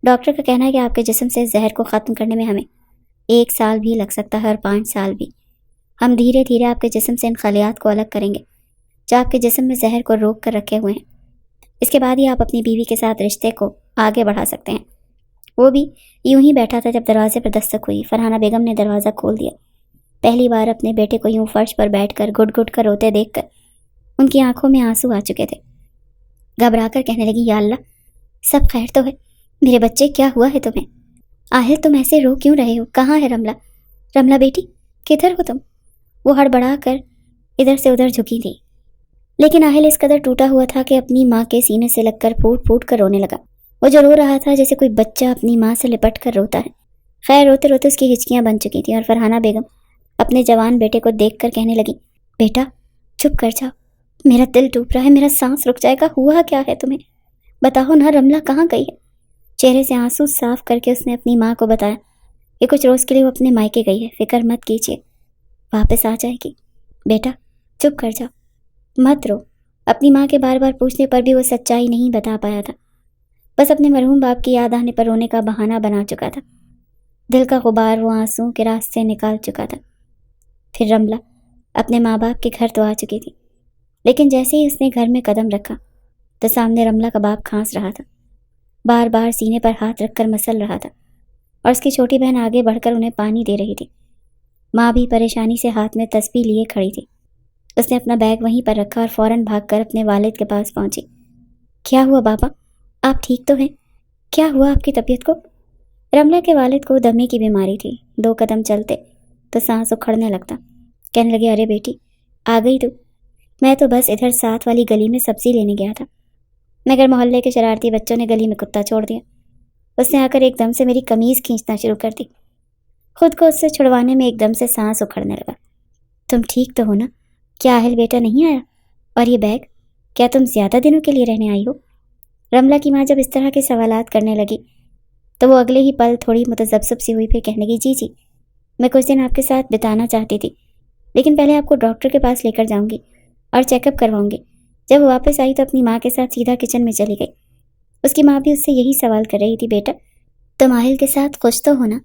A: ڈاکٹر کا کہنا ہے کہ آپ کے جسم سے زہر کو ختم کرنے میں ہمیں 1 سال بھی لگ سکتا ہے اور 5 سال بھی۔ ہم دھیرے دھیرے آپ کے جسم سے ان خلیات کو الگ کریں گے جو آپ کے جسم میں زہر کو روک کر رکھے ہوئے ہیں۔ اس کے بعد ہی آپ اپنی بیوی کے ساتھ رشتے کو آگے بڑھا سکتے ہیں۔ وہ بھی یوں ہی بیٹھا تھا جب دروازے پر دستک ہوئی۔ فرحانہ بیگم نے دروازہ کھول دیا۔ پہلی بار اپنے بیٹے کو یوں فرش پر بیٹھ کر گٹ گٹ کر روتے دیکھ کر ان کی آنکھوں میں آنسو آ چکے تھے۔ گھبرا کر کہنے لگی، یا اللہ سب خیر تو ہے؟ میرے بچے کیا ہوا ہے تمہیں؟ آہل تم ایسے رو کیوں رہے ہو؟ کہاں ہے رملہ؟ رملہ بیٹی کدھر ہو تم؟ وہ ہڑبڑا کر ادھر سے ادھر جھکی تھی، لیکن آہل اس قدر ٹوٹا ہوا تھا کہ اپنی ماں کے سینے سے لگ کر پھوٹ پھوٹ کر رونے لگا۔ وہ جو رو رہا تھا جیسے کوئی بچہ اپنی ماں سے لپٹ کر روتا ہے۔ خیر روتے روتے اس کی ہچکیاں بن چکی تھیں اور فرحانہ بیگم اپنے جوان بیٹے کو دیکھ کر کہنے لگی، بیٹا چپ کر جاؤ، میرا دل ڈوب رہا ہے، میرا سانس رک جائے گا، ہوا کیا ہے تمہیں؟ بتاؤ نا رملہ کہاں گئی ہے؟ چہرے سے آنسو صاف کر کے اس نے اپنی ماں کو بتایا کہ کچھ روز کے لیے وہ اپنے مائکے گئی ہے، فکر مت کیجیے، واپس آ جائے گی۔ بیٹا چپ کر جاؤ، مت رو۔ اپنی ماں کے بار بار پوچھنے پر بھی وہ سچائی نہیں بتا پایا تھا، بس اپنے مرحوم باپ کی یاد آنے پر رونے کا بہانہ بنا چکا تھا۔ دل کا غبار وہ آنسوں کے راستے نکال چکا تھا۔ پھر رملہ اپنے ماں باپ کے گھر تو آ چکی تھی، لیکن جیسے ہی اس نے گھر میں قدم رکھا تو سامنے رملہ کا باپ کھانس رہا تھا، بار بار سینے پر ہاتھ رکھ کر مسل رہا تھا، اور اس کی چھوٹی بہن آگے بڑھ کر انہیں پانی دے رہی تھی۔ ماں بھی پریشانی سے ہاتھ میں تسبیح لیے کھڑی تھی۔ اس نے اپنا بیگ وہیں پر رکھا اور فوراً بھاگ کر اپنے والد کے پاس پہنچی۔ کیا ہوا بابا؟ آپ ٹھیک تو ہیں؟ کیا ہوا آپ کی طبیعت کو؟ رملہ کے والد کو دمے کی بیماری تھی، 2 قدم چلتے تو سانس اکھڑنے لگتا۔ کہنے لگے، ارے بیٹی آ گئی تو؟ میں تو بس ادھر ساتھ والی گلی میں سبزی لینے گیا تھا، مگر محلے کے شرارتی بچوں نے گلی میں کتا چھوڑ دیا۔ اس نے آ کر ایک دم سے میری قمیض کھینچنا شروع کر دی۔ خود کو اس سے چھڑوانے میں ایک دم سے سانس اکھڑنے لگا۔ تم ٹھیک تو ہو نا؟ کیا اہل بیٹا نہیں آیا؟ اور یہ بیگ، کیا تم زیادہ دنوں کے لیے رہنے آئی ہو؟ رملہ کی ماں جب اس طرح کے سوالات کرنے لگی تو وہ اگلے ہی پل تھوڑی متذبذب سی ہوئی، پھر کہنے لگی، جی میں کچھ دن آپ کے ساتھ بتانا چاہتی تھی، لیکن پہلے آپ کو ڈاکٹر کے پاس لے کر جاؤں گی اور چیک اپ کرواؤں گی۔ جب وہ واپس آئی تو اپنی ماں کے ساتھ سیدھا کچن میں چلی گئی۔ اس کی ماں بھی اس سے یہی سوال کر رہی تھی، بیٹا تم آہل کے ساتھ خوش تو ہونا؟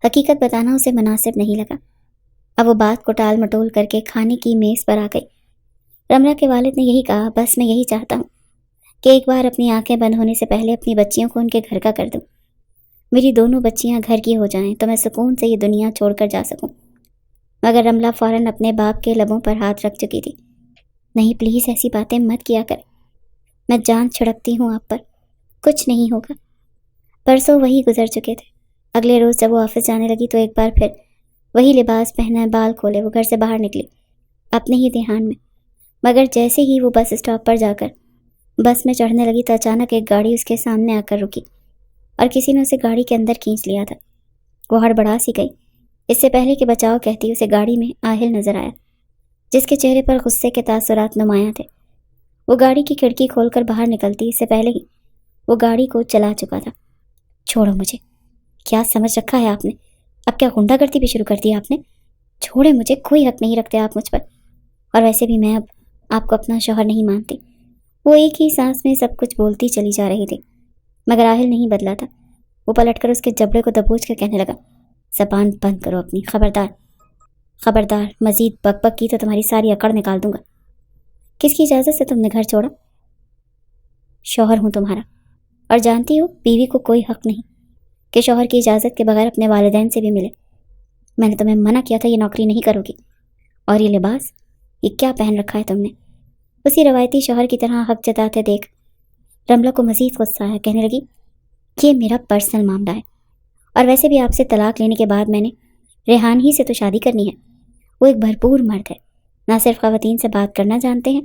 A: حقیقت بتانا اسے مناسب نہیں لگا۔ اب وہ بات کو ٹال مٹول کر کے کھانے کی میز پر آ گئی۔ رملہ کے والد نے یہی کہا، بس میں یہی چاہتا ہوں کہ ایک بار اپنی آنکھیں بند ہونے سے پہلے اپنی بچیوں کو ان کے گھر کا کر دوں، میری دونوں بچیاں گھر کی ہو جائیں تو میں سکون سے یہ دنیا چھوڑ کر جا سکوں۔ مگر رملہ فوراً اپنے باپ کے لبوں پر ہاتھ رکھ چکی تھی۔ نہیں پلیز ایسی باتیں مت کیا کر، میں جان چھڑکتی ہوں آپ پر، کچھ نہیں ہوگا۔ پرسوں وہی گزر چکے تھے۔ اگلے روز جب وہ آفس جانے لگی تو ایک بار پھر وہی لباس پہنا، بال کھولے وہ گھر سے باہر نکلی اپنے ہی دھیان میں۔ مگر جیسے ہی وہ بس اسٹاپ پر جا کر بس میں چڑھنے لگی تو اچانک ایک گاڑی اس کے سامنے آ کر رکی اور کسی نے اسے گاڑی کے اندر کھینچ لیا تھا۔ وہ ہڑبڑا سی گئی۔ اس سے پہلے کہ بچاؤ کہتی اسے گاڑی میں آہل نظر آیا، جس کے چہرے پر غصے کے تاثرات نمایاں تھے۔ وہ گاڑی کی کھڑکی کھول کر باہر نکلتی اس سے پہلے ہی وہ گاڑی کو چلا چکا تھا۔ چھوڑو مجھے، کیا سمجھ رکھا ہے آپ نے؟ اب کیا غنڈہ گردی بھی شروع کر دی آپ نے؟ چھوڑے مجھے، کوئی حق نہیں رکھتے آپ مجھ پر، اور ویسے بھی میں اب آپ کو اپنا شوہر نہیں مانتی۔ وہ ایک ہی سانس میں سب کچھ بولتی چلی جا رہی تھی، مگر آہل نہیں بدلا تھا۔ وہ پلٹ کر اس کے جبڑے کو دبوچ کر کہنے لگا، زبان بند کرو اپنی، خبردار مزید بک بک کی تو تمہاری ساری اکڑ نکال دوں گا۔ کس کی اجازت سے تم نے گھر چھوڑا؟ شوہر ہوں تمہارا، اور جانتی ہو بیوی کو کوئی حق نہیں کہ شوہر کی اجازت کے بغیر اپنے والدین سے بھی ملے۔ میں نے تمہیں منع کیا تھا یہ نوکری نہیں کرو گی، اور یہ لباس، یہ کیا پہن رکھا ہے تم نے؟ اسی روایتی شوہر کی طرح حق جتاتے دیکھ رملہ کو مزید غصہ آیا۔ کہنے لگی، یہ میرا پرسنل معاملہ ہے، اور ویسے بھی آپ سے طلاق لینے کے بعد میں نے ریحان ہی سے تو شادی کرنی ہے۔ وہ ایک بھرپور مرد ہے، نہ صرف خواتین سے بات کرنا جانتے ہیں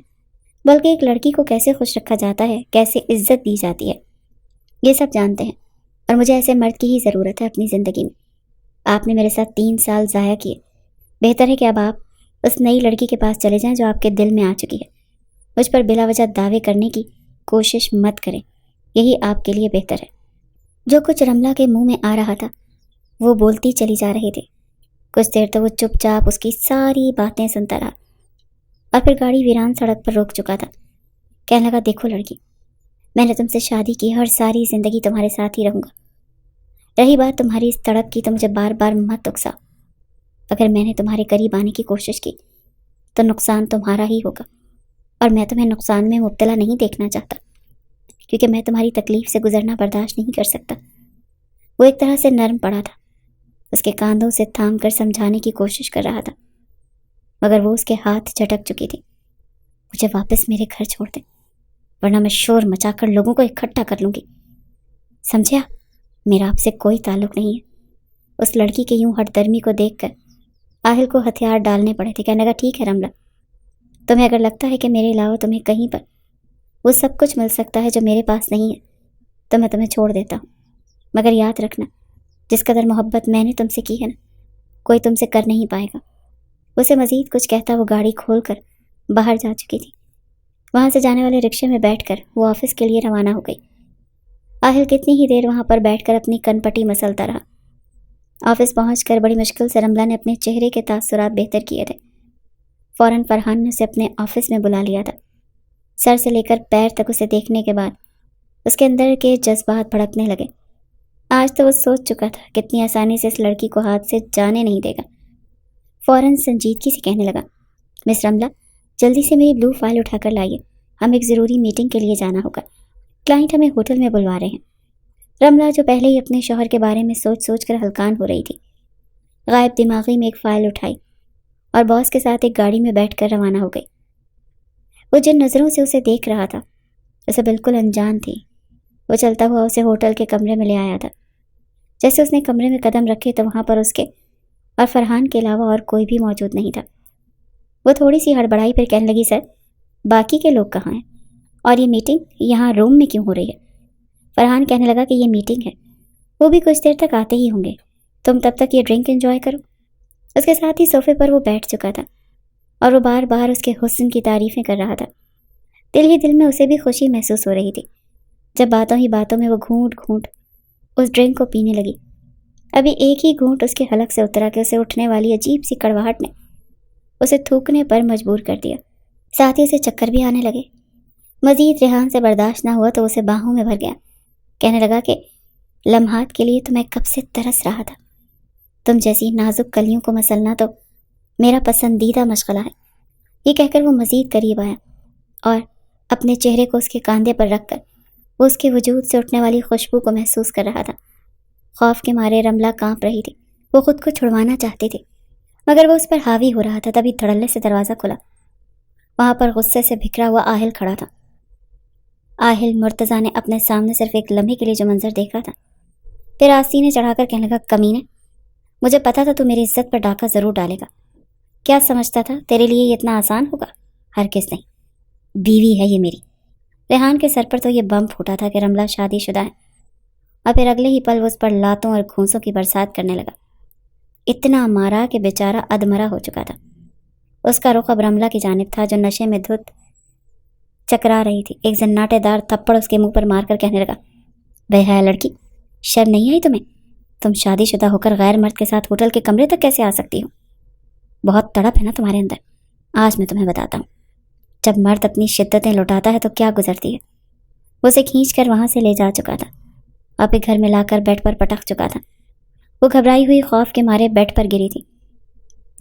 A: بلکہ ایک لڑکی کو کیسے خوش رکھا جاتا ہے، کیسے عزت دی جاتی ہے، یہ سب جانتے ہیں، اور مجھے ایسے مرد کی ہی ضرورت ہے اپنی زندگی میں۔ آپ نے میرے ساتھ 3 سال ضائع کیے، بہتر ہے کہ اب آپ اس نئی لڑکی کے پاس چلے جائیں جو آپ کے دل میں آ چکی ہے۔ مجھ پر بلا وجہ دعوے کرنے کی کوشش مت کریں، یہی آپ کے لیے بہتر ہے۔ جو کچھ رملہ کے منہ میں آ رہا تھا وہ بولتی چلی جا رہی تھی۔ کچھ دیر تو وہ چپ چاپ اس کی ساری باتیں سنتا رہا، اور پھر گاڑی ویران سڑک پر روک چکا تھا۔ کہنے لگا، دیکھو لڑکی، میں نے تم سے شادی کی اور ساری زندگی تمہارے ساتھ ہی رہوں گا۔ رہی بات تمہاری اس تڑپ کی تو مجھے بار بار مت اکساؤ۔ اگر میں نے تمہارے قریب آنے کی کوشش کی تو نقصان تمہارا ہی ہوگا، اور میں تمہیں نقصان میں مبتلا نہیں دیکھنا چاہتا، کیونکہ میں تمہاری تکلیف سے گزرنا برداشت نہیں کر سکتا۔ وہ ایک طرح سے نرم پڑا تھا، اس کے کاندھوں سے تھام کر سمجھانے کی کوشش کر رہا تھا، مگر وہ اس کے ہاتھ جھٹک چکی تھی۔ مجھے واپس میرے گھر چھوڑ دیں، ورنہ میں شور مچا کر لوگوں کو اکٹھا کر لوں گی، سمجھا؟ میرا آپ سے کوئی تعلق نہیں ہے۔ اس لڑکی کے یوں ہٹ درمی کو دیکھ کر آہل کو ہتھیار ڈالنے پڑے تھے۔ کہنے لگا، ٹھیک ہے رملہ، تمہیں اگر لگتا ہے کہ میرے علاوہ تمہیں کہیں پر وہ سب کچھ مل سکتا ہے جو میرے پاس نہیں ہے تو میں تمہیں چھوڑ دیتا ہوں، مگر یاد رکھنا، جس قدر محبت میں نے تم سے کی ہے نا، کوئی تم سے کر نہیں پائے گا۔ اسے مزید کچھ کہتا وہ گاڑی کھول کر باہر جا چکی تھی۔ وہاں سے جانے والے رکشے میں بیٹھ کر وہ آفس کے لیے روانہ ہو گئی۔ آہل کتنی ہی دیر وہاں پر بیٹھ کر اپنی کن پٹی مسلتا رہا۔ آفس پہنچ کر بڑی مشکل سے رملہ نے اپنے چہرے کے تاثرات بہتر کیے تھے۔ فوراً فرحان نے اسے اپنے آفس میں بلا لیا تھا۔ سر سے لے کر پیر تک اسے دیکھنے کے بعد اس کے اندر کے جذبات بھڑکنے لگے۔ آج تو وہ سوچ چکا تھا کتنی آسانی سے اس لڑکی کو ہاتھ سے جانے نہیں دے گا۔ فوراً سنجیدگی سے کہنے لگا، مس رملہ، جلدی سے میری بلو فائل اٹھا کر لائیے، ہم ایک ضروری میٹنگ کے لیے جانا ہوگا، کلائنٹ ہمیں ہوٹل میں بلوا رہے ہیں۔ رملہ جو پہلے ہی اپنے شوہر کے بارے میں سوچ سوچ کر ہلکان ہو رہی تھی، غائب دماغی میں ایک فائل اٹھائی اور باس کے ساتھ ایک گاڑی میں بیٹھ کر روانہ ہو گئی۔ وہ جن نظروں سے اسے دیکھ رہا تھا اسے بالکل انجان تھی۔ وہ چلتا ہوا اسے ہوٹل کے کمرے میں لے آیا تھا۔ جیسے اس نے کمرے میں قدم رکھے تو وہاں پر اس کے اور فرحان کے علاوہ اور کوئی بھی موجود نہیں تھا۔ وہ تھوڑی سی ہڑبڑائی پھر کہنے لگی، سر باقی کے لوگ کہاں ہیں اور یہ میٹنگ یہاں روم میں کیوں ہو رہی ہے؟ فرحان کہنے لگا کہ یہ میٹنگ ہے، وہ بھی کچھ دیر تک آتے ہی ہوں گے، تم تب تک یہ ڈرنک انجوائے کرو۔ اس کے ساتھ ہی صوفے پر وہ بیٹھ چکا تھا اور وہ بار بار اس کے حسن کی تعریفیں کر رہا تھا۔ دل ہی دل میں اسے بھی خوشی محسوس ہو رہی تھی جب باتوں ہی باتوں میں وہ گھونٹ گھونٹ اس ڈرنک کو پینے لگی۔ ابھی ایک ہی گھونٹ اس کے حلق سے اترا کہ اسے اٹھنے والی عجیب سی کڑواہٹ نے اسے تھوکنے پر مجبور کر دیا، ساتھ ہی اسے چکر بھی آنے لگے۔ مزید ریحان سے برداشت نہ ہوا تو اسے باہوں میں بھر گیا، کہنے لگا کہ لمحات کے لیے تو میں کب سے ترس رہا تھا، تم جیسی نازک کلیوں کو مسلنا تو میرا پسندیدہ مشغلہ ہے۔ یہ کہہ کر وہ مزید قریب آیا اور اپنے چہرے کو اس کے کاندھے پر رکھ کر وہ اس کے وجود سے اٹھنے والی خوشبو کو محسوس کر رہا تھا۔ خوف کے مارے رملہ کانپ رہی تھی، وہ خود کو چھڑوانا چاہتی تھی مگر وہ اس پر حاوی ہو رہا تھا۔ تبھی دھڑلے سے دروازہ کھلا، وہاں پر غصے سے بکھرا ہوا آہل کھڑا تھا۔ آہل مرتضیٰ نے اپنے سامنے صرف ایک لمحے کے لیے جو منظر دیکھا تھا، پھر آستینے چڑھا کر کہنے لگا، کمینے، مجھے پتا تھا تو میری عزت پر ڈاکہ ضرور ڈالے گا۔ کیا سمجھتا تھا تیرے لیے یہ اتنا آسان ہوگا؟ ہرگز نہیں، بیوی ہے یہ میری۔ ریحان کے سر پر تو یہ بم پھوٹا تھا کہ رملہ شادی شدہ ہے، اور پھر اگلے ہی پل وہ اس پر لاتوں اور گھونسوں کی برسات کرنے لگا، اتنا مارا کہ بیچارہ ادمرا ہو چکا تھا۔ اس کا رخ اب رملہ کی جانب تھا جو نشے میں دھت چکرا رہی تھی۔ ایک زناٹے دار تھپڑ اس کے منہ پر مار کر کہنے لگا، بے حیا لڑکی، شرم نہیں آئی تمہیں؟ تم شادی شدہ ہو کر غیر مرد کے ساتھ ہوٹل کے کمرے تک کیسے آ سکتی ہو؟ بہت تڑپ ہے نا تمہارے اندر، آج میں تمہیں بتاتا ہوں، جب مرد اپنی شدتیں لٹاتا ہے تو کیا گزرتی ہے۔ وہ اسے کھینچ کر وہاں سے لے جا چکا تھا، آپ گھر میں لا کر بیڈ پر پٹک چکا تھا۔ وہ گھبرائی ہوئی خوف کے مارے بیڈ پر گری تھی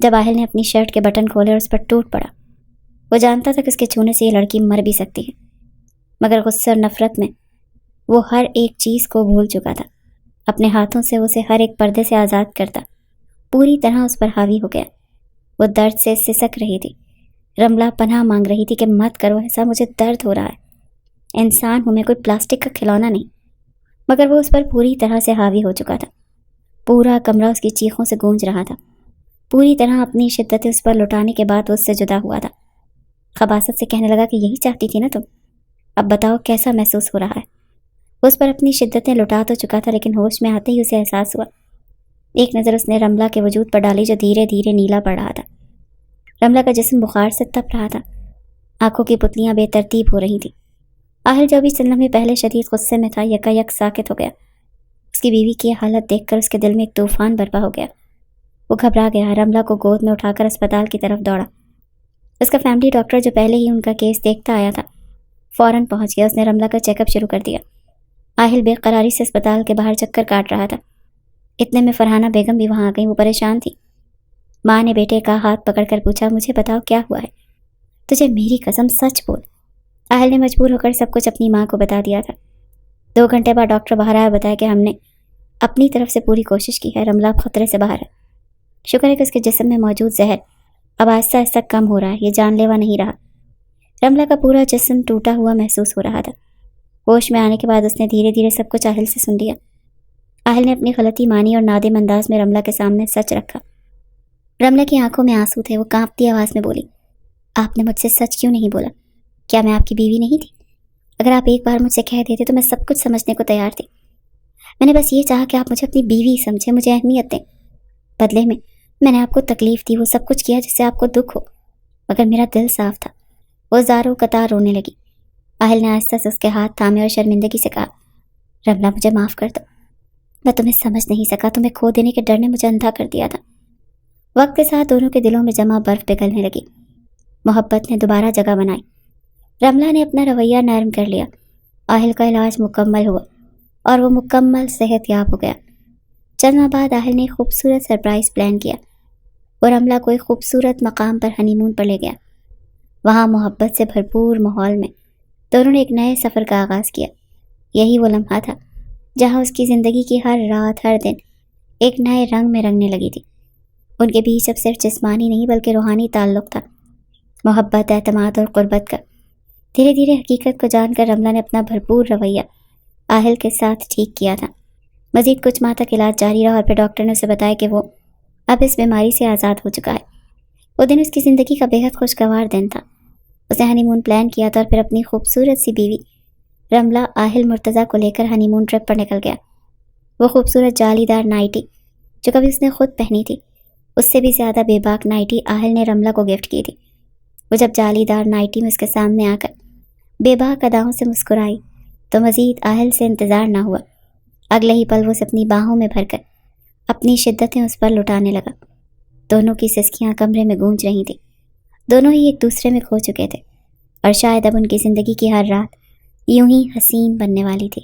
A: جب آہل نے اپنی شرٹ کے بٹن کھولے اور اس پر ٹوٹ پڑا۔ وہ جانتا تھا کہ اس کے چھونے سے یہ لڑکی مر بھی سکتی ہے، مگر غصے اور نفرت میں وہ ہر ایک چیز کو بھول چکا تھا۔ اپنے ہاتھوں سے اسے ہر ایک پردے سے آزاد کرتا، پوری طرح اس پر حاوی ہو گیا۔ وہ درد سے سسک رہی تھی، رملہ پناہ مانگ رہی تھی کہ مت کرو ایسا، مجھے درد ہو رہا ہے، انسان ہوں میں، کوئی پلاسٹک کا کھلونا نہیں۔ مگر وہ اس پر پوری طرح سے حاوی ہو چکا تھا، پورا کمرہ اس کی چیخوں سے گونج رہا تھا۔ پوری طرح اپنی شدتیں اس پر لٹانے کے بعد وہ اس سے جدا ہوا تھا۔ خباثت سے کہنے لگا کہ یہی چاہتی تھی نا تم، اب بتاؤ کیسا محسوس ہو رہا ہے۔ وہ اس پر اپنی شدتیں لٹا تو چکا تھا لیکن ہوش میں آتے ہی اسے احساس ہوا۔ ایک نظر اس نے رملہ کے وجود پر ڈالی جو دھیرے دھیرے نیلا پڑ رہا تھا۔ رملہ کا جسم بخار سے تپ رہا تھا، آنکھوں کی پتلیاں بے ترتیب ہو رہی تھیں۔ آہل جو بھی چند لمحے پہلے شدید غصے میں تھا یکا یک ساکت ہو گیا۔ اس کی بیوی کی حالت دیکھ کر اس کے دل میں ایک طوفان برپا ہو گیا۔ وہ گھبرا گیا، رملہ کو گود میں اٹھا کر اسپتال کی طرف دوڑا۔ اس کا فیملی ڈاکٹر جو پہلے ہی ان کا کیس دیکھتا آیا تھا فوراً پہنچ گیا۔ اس نے رملہ کا چیک اپ شروع کر دیا۔ آہل بے قراری سے اسپتال کے باہر چکر کاٹ رہا تھا۔ اتنے میں فرحانہ بیگم بھی وہاں آ گئی، وہ پریشان تھی۔ ماں نے بیٹے کا ہاتھ پکڑ کر پوچھا، مجھے بتاؤ کیا ہوا ہے، تجھے میری قسم سچ بول۔ آہل نے مجبور ہو کر سب کچھ اپنی ماں کو بتا دیا تھا۔ 2 گھنٹے بعد ڈاکٹر باہر آیا، بتایا کہ ہم نے اپنی طرف سے پوری کوشش کی ہے، رملہ خطرے سے باہر ہے۔ شکر ہے کہ اس کے جسم میں موجود زہر اب آہستہ آہستہ کم ہو رہا ہے، یہ جان لیوا نہیں رہا۔ رملہ کا پورا جسم ٹوٹا ہوا محسوس ہو رہا تھا۔ ہوش میں آنے کے بعد اس نے دھیرے دھیرے سب کچھ آہل سے سن لیا۔ آہل نے اپنی غلطی مانی اور نادم انداز میں رملہ کے سامنے سچ رکھا۔ رملہ کی آنکھوں میں آنسو تھے، وہ کانپتی آواز میں بولی، آپ نے مجھ سے سچ کیوں نہیں بولا؟ کیا میں آپ کی بیوی نہیں تھی؟ اگر آپ ایک بار مجھ سے کہہ دیتے تو میں سب کچھ سمجھنے کو تیار تھی۔ میں نے بس یہ چاہا کہ آپ مجھے اپنی بیوی سمجھیں، مجھے اہمیت دیں۔ بدلے میں نے آپ کو تکلیف دی، وہ سب کچھ کیا جس سے آپ کو دکھ ہو، مگر میرا دل صاف تھا، وہ زاروں قطار رونے لگی۔ آہل نے آہستہ سے اس کے ہاتھ تھامے اور شرمندگی سے کہا، رملہ مجھے معاف کر دو، میں تمہیں سمجھ نہیں سکا، تمہیں کھو دینے کے ڈر نے مجھے اندھا کر دیا تھا۔ وقت کے ساتھ دونوں کے دلوں میں جمع برف پگھلنے لگی، محبت نے دوبارہ جگہ بنائی۔ رملہ نے اپنا رویہ نرم کر لیا، آہل کا علاج مکمل ہوا اور وہ مکمل صحت یاب ہو گیا۔ چند ماہ بعد آہل نے خوبصورت سرپرائز پلان کیا۔ وہ رملہ کو ایک خوبصورت مقام پر ہنی مون پر لے گیا۔ وہاں محبت سے بھرپور ماحول میں دونوں نے ایک نئے سفر کا آغاز کیا۔ یہی وہ لمحہ تھا جہاں اس کی زندگی کی ہر رات، ہر دن ایک نئے رنگ میں رنگنے لگی تھی۔ ان کے بیچ اب صرف جسمانی نہیں بلکہ روحانی تعلق تھا، محبت، اعتماد اور قربت کا۔ دھیرے دھیرے حقیقت کو جان کر رملہ نے اپنا بھرپور رویہ آہل کے ساتھ ٹھیک کیا تھا۔ مزید کچھ ماہ تک علاج جاری رہا اور پھر ڈاکٹر نے اسے بتایا کہ وہ اب اس بیماری سے آزاد ہو چکا ہے۔ وہ دن اس کی زندگی کا بے حد خوشگوار دن تھا۔ اس نے ہنی مون پلان کیا تھا اور پھر اپنی خوبصورت سی بیوی رملہ آہل مرتضیٰ کو لے کر ہنی مون ٹرپ پر نکل گیا۔ وہ خوبصورت جالی دار نائٹی جو کبھی اس نے خود پہنی تھی، اس سے بھی زیادہ بے باک نائٹی آہل نے رملہ کو گفٹ کی تھی۔ وہ جب جالی دار نائٹی میں اس کے سامنے آ کر بے باک اداؤں سے مسکرائی تو مزید آہل سے انتظار نہ ہوا۔ اگلے ہی پل وہ اسے اپنی باہوں میں بھر کر اپنی شدتیں اس پر لٹانے لگا۔ دونوں کی سسکیاں کمرے میں گونج رہی تھیں۔ دونوں ہی ایک دوسرے میں کھو چکے تھے اور شاید اب ان کی زندگی کی ہر رات یوں ہی حسین بننے والی تھی۔